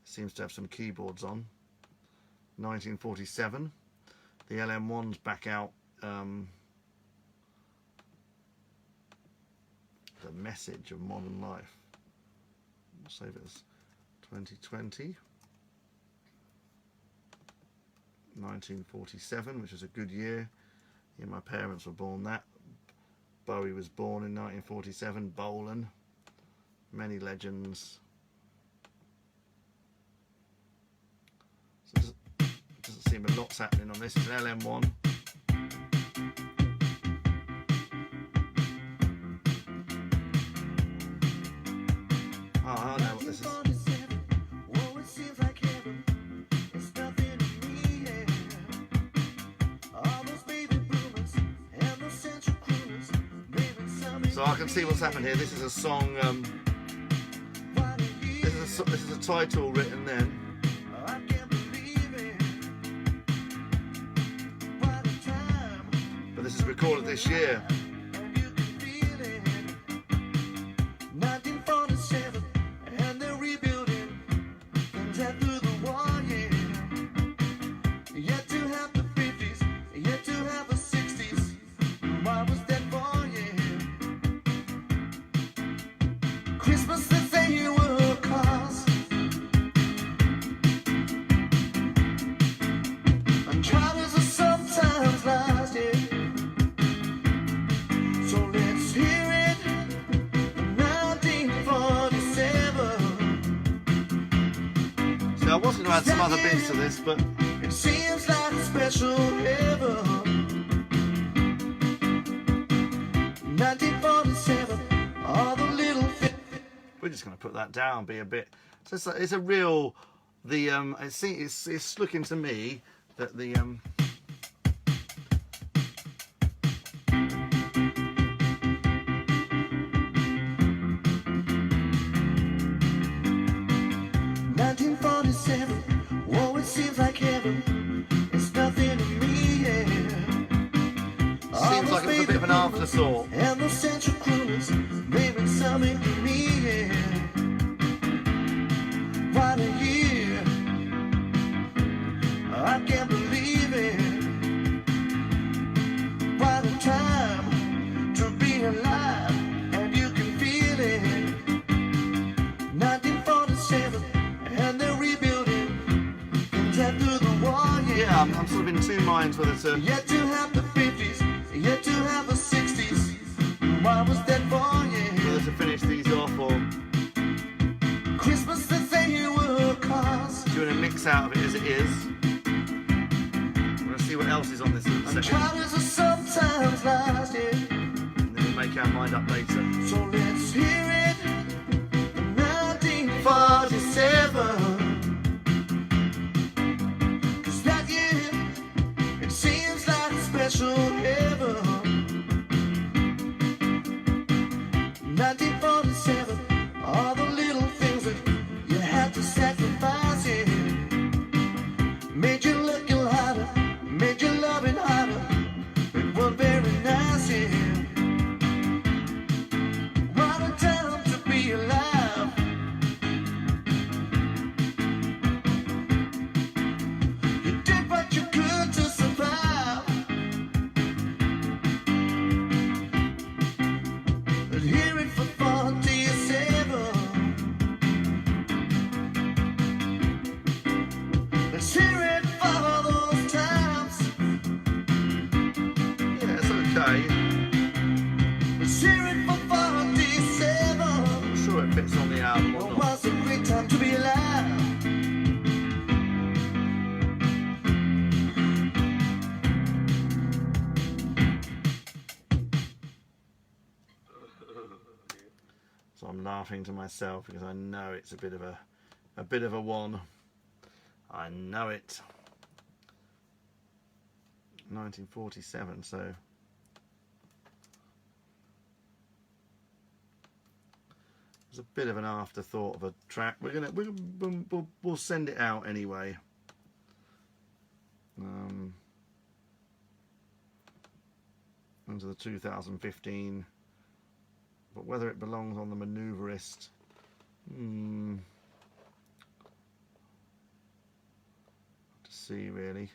Seems to have some keyboards on. 1947. The LM1's back out. The Message of Modern Life. We'll save it as 2020. 1947, which was a good year. Yeah, my parents were born that. Bowie was born in 1947. Bolan. Many legends. So it doesn't seem a lot's happening on this. It's an LM1. Oh, I know what this is. So I can see what's happened here. This is a song. This is a title written then. But this is recorded this year. I was going to add some other bits to this, but it seems like a special heaven. 1947, all the little we're just going to put that down, be a bit. So it's a real. It's looking to me that the 1947, whoa, it seems like heaven. It's nothing to me, yeah. Seems like it was a bit of an afterthought. And the central crooners, maybe something to me, yeah. What a year, I can't believe it. What a time to be alive, and you can feel it. 1947. And they're rebuilding things after the war, yeah. Yeah, I'm sort of in two minds whether to. Yet to have the 50s, yet to have the 60s. Why was that for, yeah? Whether to finish these off or Christmas that they were cars. doing a mix out of it as it is. We're going to see what else is on this in a second. Travels are sometimes lost, yeah. And then we'll make our mind up later. So let's hear it. 1947. Cause that year, it seems like a special heaven. 1947, all the little things that you had to sacrifice, yeah. Made you looking harder, made you loving harder. It was very nice, yeah. What a time to be alive. You did what you could to survive. But hear it for 47. Let's hear it for those times. Yeah, it's okay. Let's hear it for 47. I'm sure it fits on the album or Oh, not. was a great time to be alive. So I'm laughing to myself because I know it's a bit of a one. I know it. 1947, so it's a bit of an afterthought of a track. We'll send it out anyway. into the 2015. But whether it belongs on the manoeuvrist, to see really.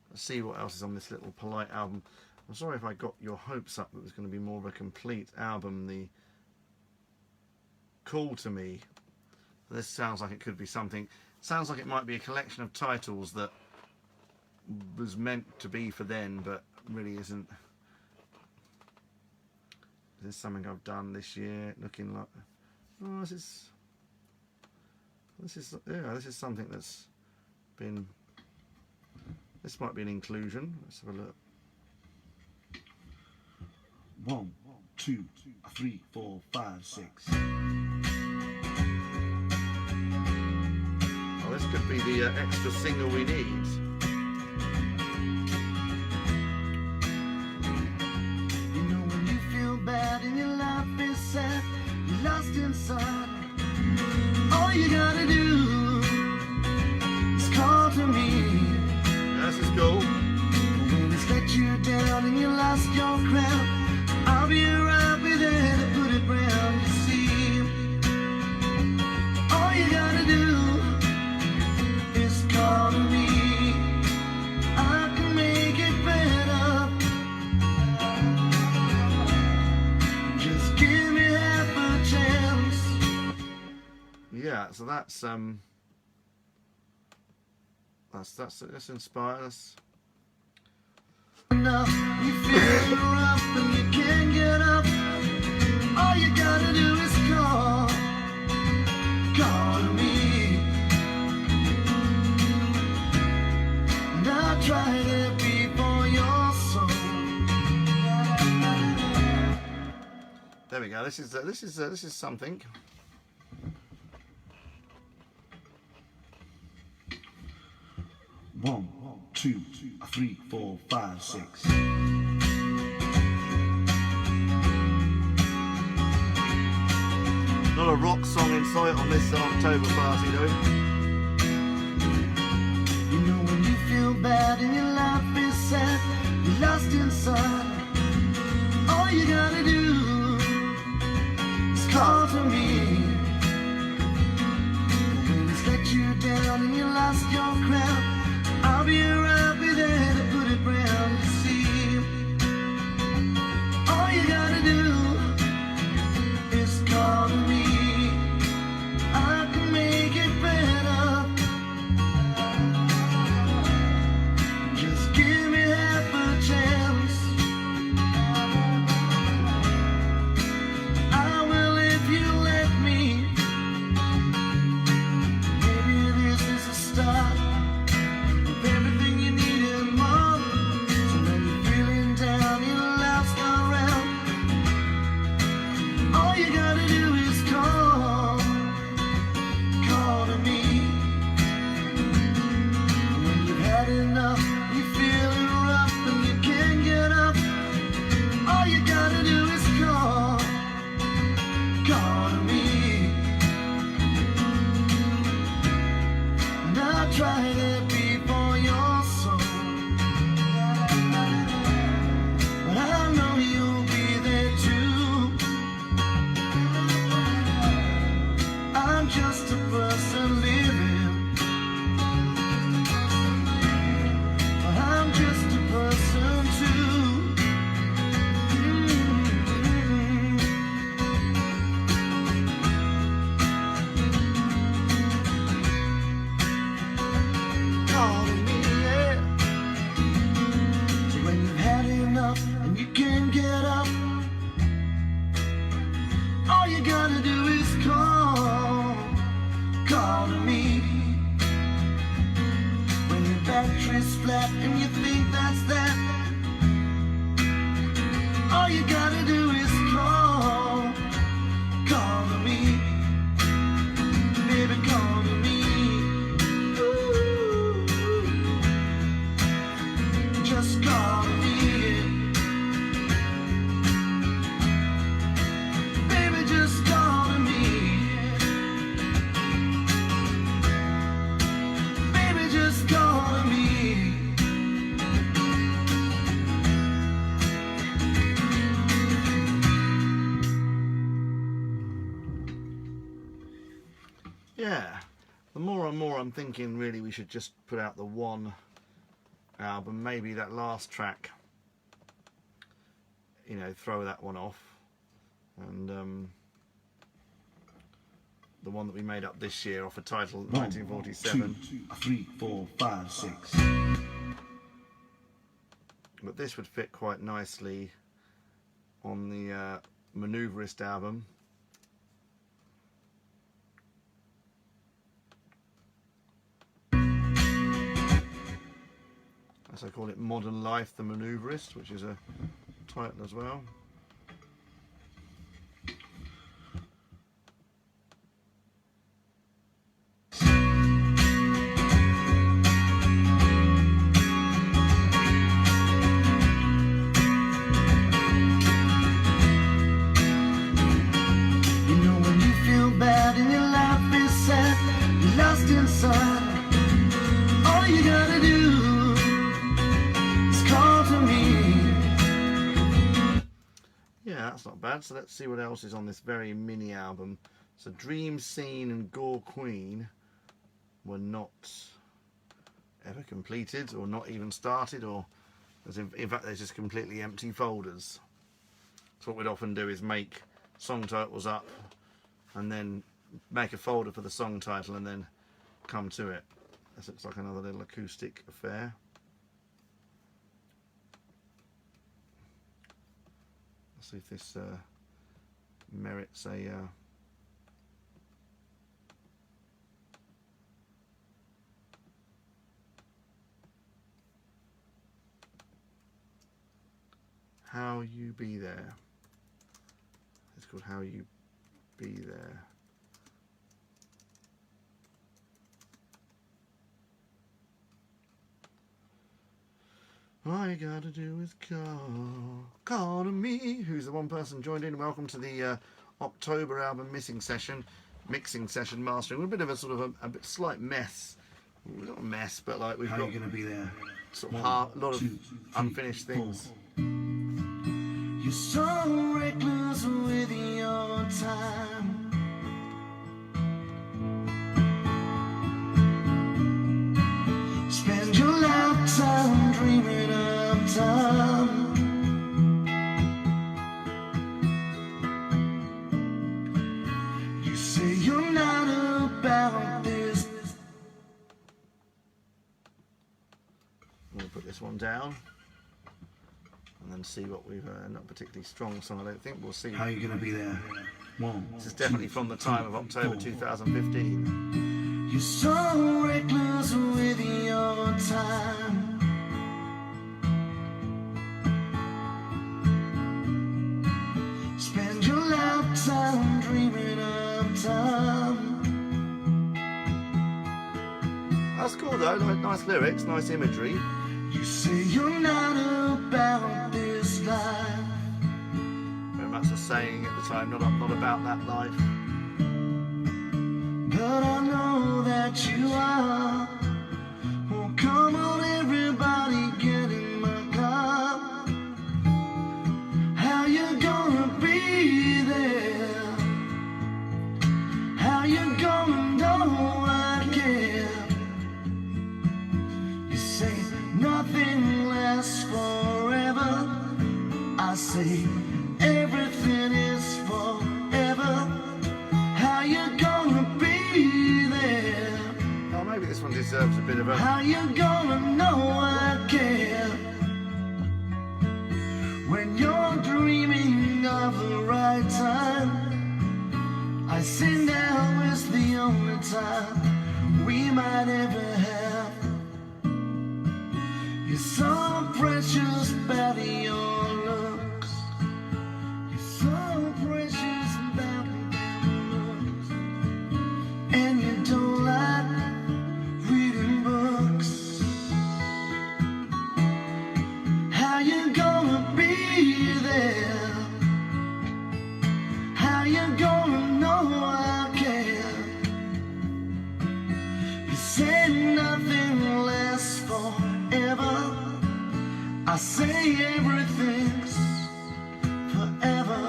Let's see what else is on this little polite album. I'm sorry if I got your hopes up that it was going to be more of a complete album. The Call to Me. This sounds like it could be something. Sounds like it might be a collection of titles that was meant to be for then, but really isn't. Is this something I've done this year? Looking like, oh, this is something that's been. This might be an inclusion. Let's have a look. 1, 2, 3, 4, 5, 6. Oh, this could be the extra single we need. You know when you feel bad and your life is sad, you're lost inside. All you gotta do is call to me. This is cool. When it's let you down and you lost your crown, I'll be right there to put it round. You see, all you gotta do is call to me. I can make it better. Just give me half a chance. Yeah, so that's inspired us. Enough, you feel rough and you can't get up. All you gotta do is call to me. And I'll try to be for your soul. There we go. This is something. One, 2, 3, 4, 5, 6. Not a rock song in sight on this October party though. You know when you feel bad and your life is sad, you're lost inside. All you gotta do is call to me. When it's let you down and you lost your crown, I'll be right there to put it round. You see, all you gotta do is call to me. I can make it better. Just give me half a chance. I will if you let me. Maybe this is a start. Everything you need and more. So when you're feeling down, your life's gone round. All you gotta do is call to me. When you've had enough, you're feeling rough and you can't get up. All you gotta do is call to me. And I'll try to be for your soul. But I know you'll be there too. I'm just a person living. But I'm just a person too. Call to me, yeah. So when you've had enough and you can't get up, all you gotta do is call to me. When your battery's flat and you think that's that, all you gotta do is call to me. Baby, call to me. Ooh, just call to me. Baby, just call to me. yeah, the more and more I'm thinking really we should just put out the one album. Maybe that last track, you know, throw that one off, and the one that we made up this year off a title 1947. 1, 2, 3, 4, 5, 6. But this would fit quite nicely on the Manoeuvrist album. As I call it, Modern Life, the Manoeuvrist, which is a title as well. All you gotta do is call to me. Yeah, that's not bad. So let's see what else is on this very mini album. So Dream Scene and Gore Queen were not ever completed, or not even started, or in fact they're just completely empty folders. So what we'd often do is make song titles up and then make a folder for the song title and then come to it. This looks like another little acoustic affair. Let's see if this merits a How You Be There. It's called How You Be There. All you gotta do is call to me. Who's the one person joined in? Welcome to the October album mixing session, mastering. We're a bit of a sort of a bit slight mess. Not a mess, but like we've How got you gonna be there? Sort of a lot of unfinished things. You're so reckless with your time. Spend your lifetime dreaming of time. You say you're not about this. We'll put this one down and then see what we've not particularly strong song, I don't think. We'll see. How you gonna be there? 1. This is definitely from the time of October 2015. You're so reckless with your time. Spend your lifetime dreaming of time. That's cool though, nice lyrics, nice imagery. You say you're not about this life. Very much a saying at the time, not about that life. But I know that you are. Oh, come on, everybody, get in my car. How you gonna be there? How you gonna know I care? You say nothing lasts forever. I say everything is forever. How you gonna be there? Oh, maybe this one deserves a bit of a... How you gonna know I care? When you're dreaming of the right time, I say now is the only time we might ever have. You're so precious about your looks. You're so precious about them looks. And you don't like reading books. How you gonna be there? How you gonna know I care? You say nothing lasts forever. I say everything's forever.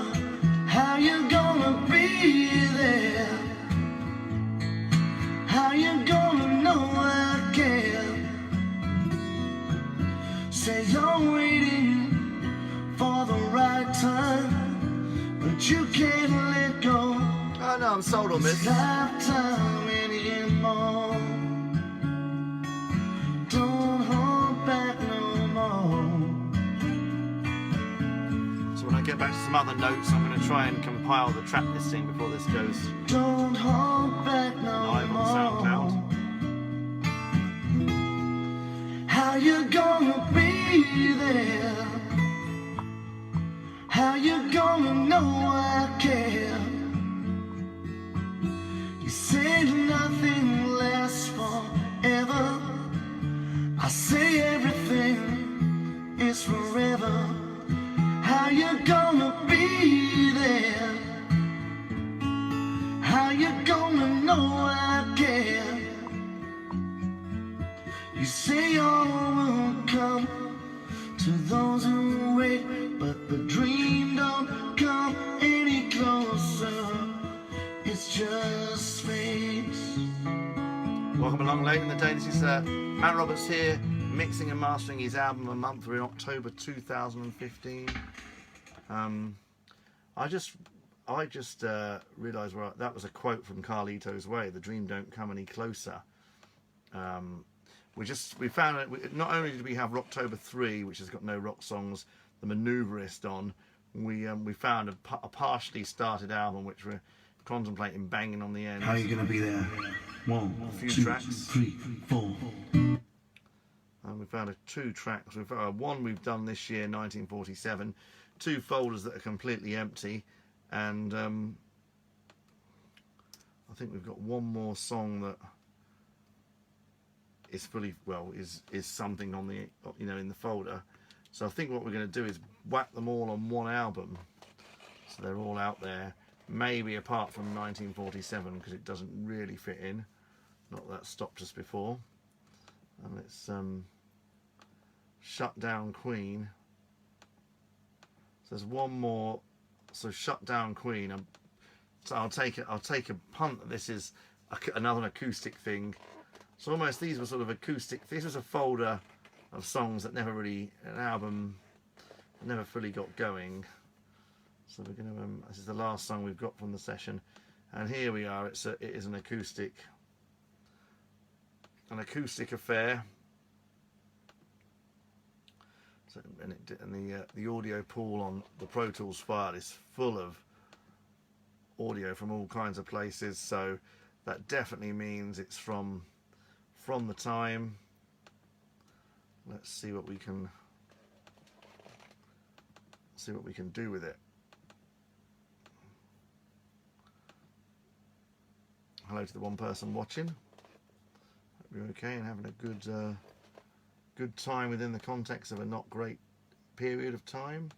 How you gonna be there? How you gonna know I care? Say you're waiting for the right time, but you can't let go. Oh no, I'm sold on this. Lifetime anymore. Don't hold back no more. So when I get back to some other notes, I'm going to try and compile the track listing before this goes Don't hold back no live more. on SoundCloud. How you gonna be there? How you gonna know I care? You say nothing lasts forever. I say everything is forever. How you gonna be there? How you gonna know I care? You say all will come to those who wait, but the dream don't come any closer. It's just fate. Welcome along late in the day. This is Matt Roberts here, mixing and mastering his album A Month. We're in October 2015. I just realised that was a quote from Carlito's Way. The dream don't come any closer. We found it. Not only did we have Rocktober 3, which has got no rock songs, the Maneuverist on. We found a partially started album which we're contemplating banging on the end. How are you gonna be there? One, A few two, tracks. 3, 4. And we found 2 tracks. We've one we've done this year, 1947. 2 folders that are completely empty, and I think we've got one more song that is is something on the in the folder. So I think what we're going to do is whack them all on one album, so they're all out there. Maybe apart from 1947 because it doesn't really fit in. Not that stopped us before. And it's Shut Down Queen. So there's one more. So Shut Down Queen. So I'll take a punt that this is another acoustic thing. So almost these were sort of acoustic. This was a folder of songs that never really, an album that never fully got going. So we're going to. This is the last song we've got from the session, and here we are. It is an acoustic affair. So, and the audio pool on the Pro Tools file is full of audio from all kinds of places. So that definitely means it's from the time. Let's see what we can do with it. Hello to the one person watching. Hope you're okay and having a good time within the context of a not great period of time.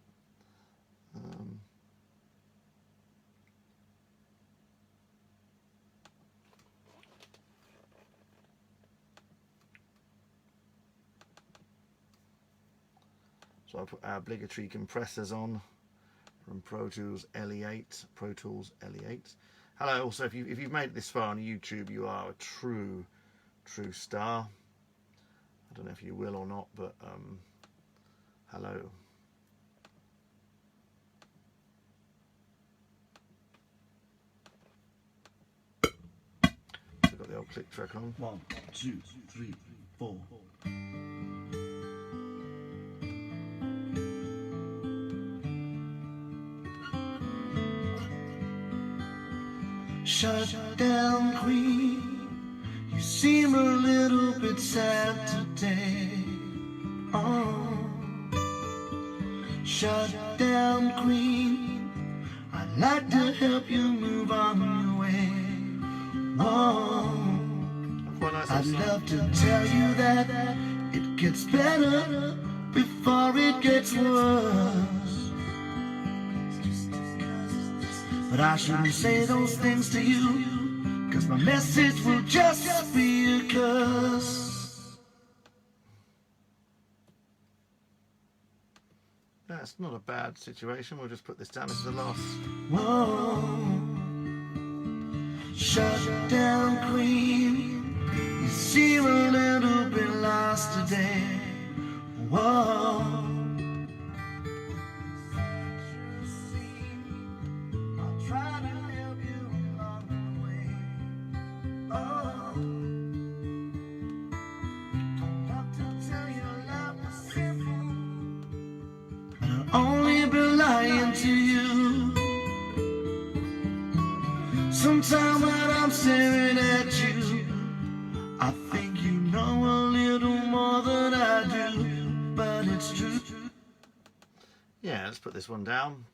So I put our obligatory compressors on from Pro Tools LE8. Hello. Also, if you've made it this far on YouTube, you are a true star. I don't know if you will or not, but hello. So I've got the old click track on. 1, 2, 3, 4. Shut down, queen. You seem a little bit sad today. Oh, shut down, queen. I'd like to help you move on your way. Oh, I'd love to tell you that it gets better before it gets worse. But I shouldn't say those things to you, 'cause my message will just be a curse. That's not a bad situation. We'll just put this down as the last. Whoa. Shut down, queen. Sometimes when I'm staring at you, I think you know a little more than I do, but it's true. Yeah, let's put this one down.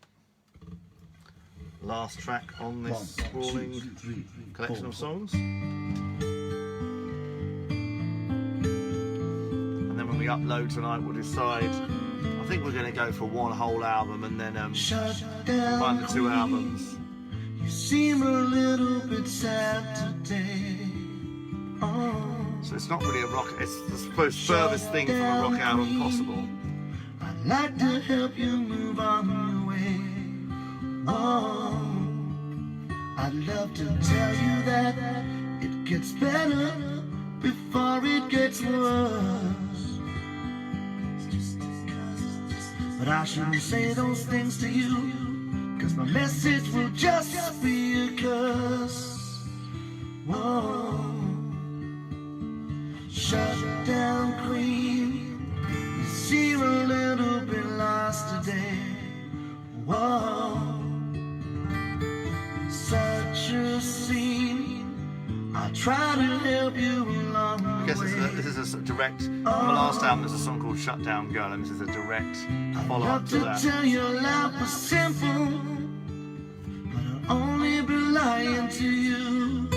Last track on this sprawling collection of songs. And then when we upload tonight, we'll decide. I think we're going to go for one whole album and then 1 to 2 albums. You seem a little bit sad today. So it's not really a rock, it's the furthest thing from a rock album possible. I'd like to help you move on your way. I'd love to tell you that it gets better before it gets worse. But I shouldn't say those things to you, 'cause my message will just be a curse. Whoa. Shut down, queen. You seem a little bit lost today. Whoa. Such a scene. I try to help you along I guess the way. this is a direct, on the last album there's a song called Shut Down Girl, and this is a direct follow-up to I'd love that. to tell you life was simple, but I'll only be lying to you.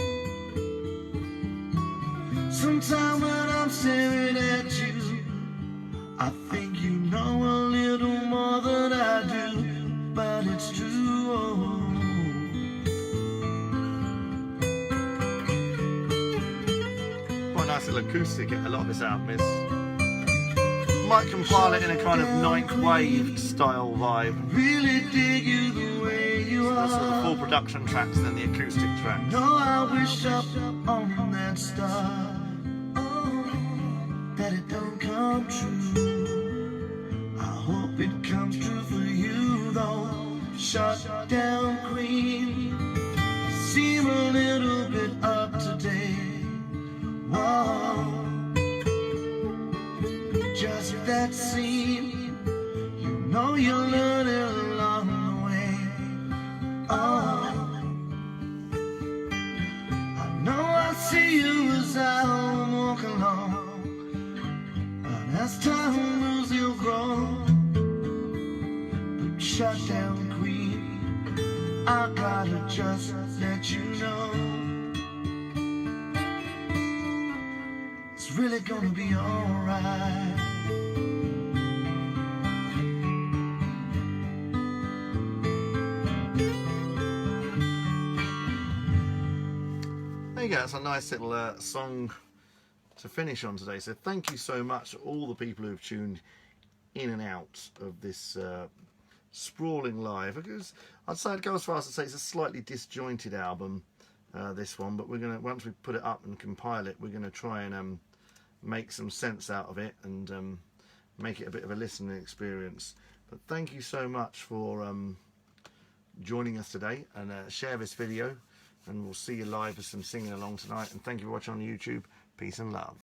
Sometimes when I'm staring at you, I think you know a little more than I do, but it's true. Quite a nice little acoustic, a lot of this album is. Might compile it in a kind of ninth wave style vibe. Really dig you the way you That's sort of the are. full production tracks, then the acoustic tracks. No, I wish up on that star that it don't come true. I hope it comes true for you though. Shut down, queen. Seem a little bit up to date. Whoa. Just that scene. You know you learn it along the way. I know I see you as I walk along, and as time moves you'll grow. But shut down, queen, I gotta just let you know it's really gonna be alright. There you go, it's a nice little song to finish on today. So thank you so much to all the people who've tuned in and out of this sprawling live. Because I'd go as far as to say it's a slightly disjointed album, this one, but we're gonna, once we put it up and compile it, we're gonna try and make some sense out of it and make it a bit of a listening experience. But thank you so much for joining us today, and share this video, and we'll see you live with some singing along tonight. And thank you for watching on YouTube. Peace and love.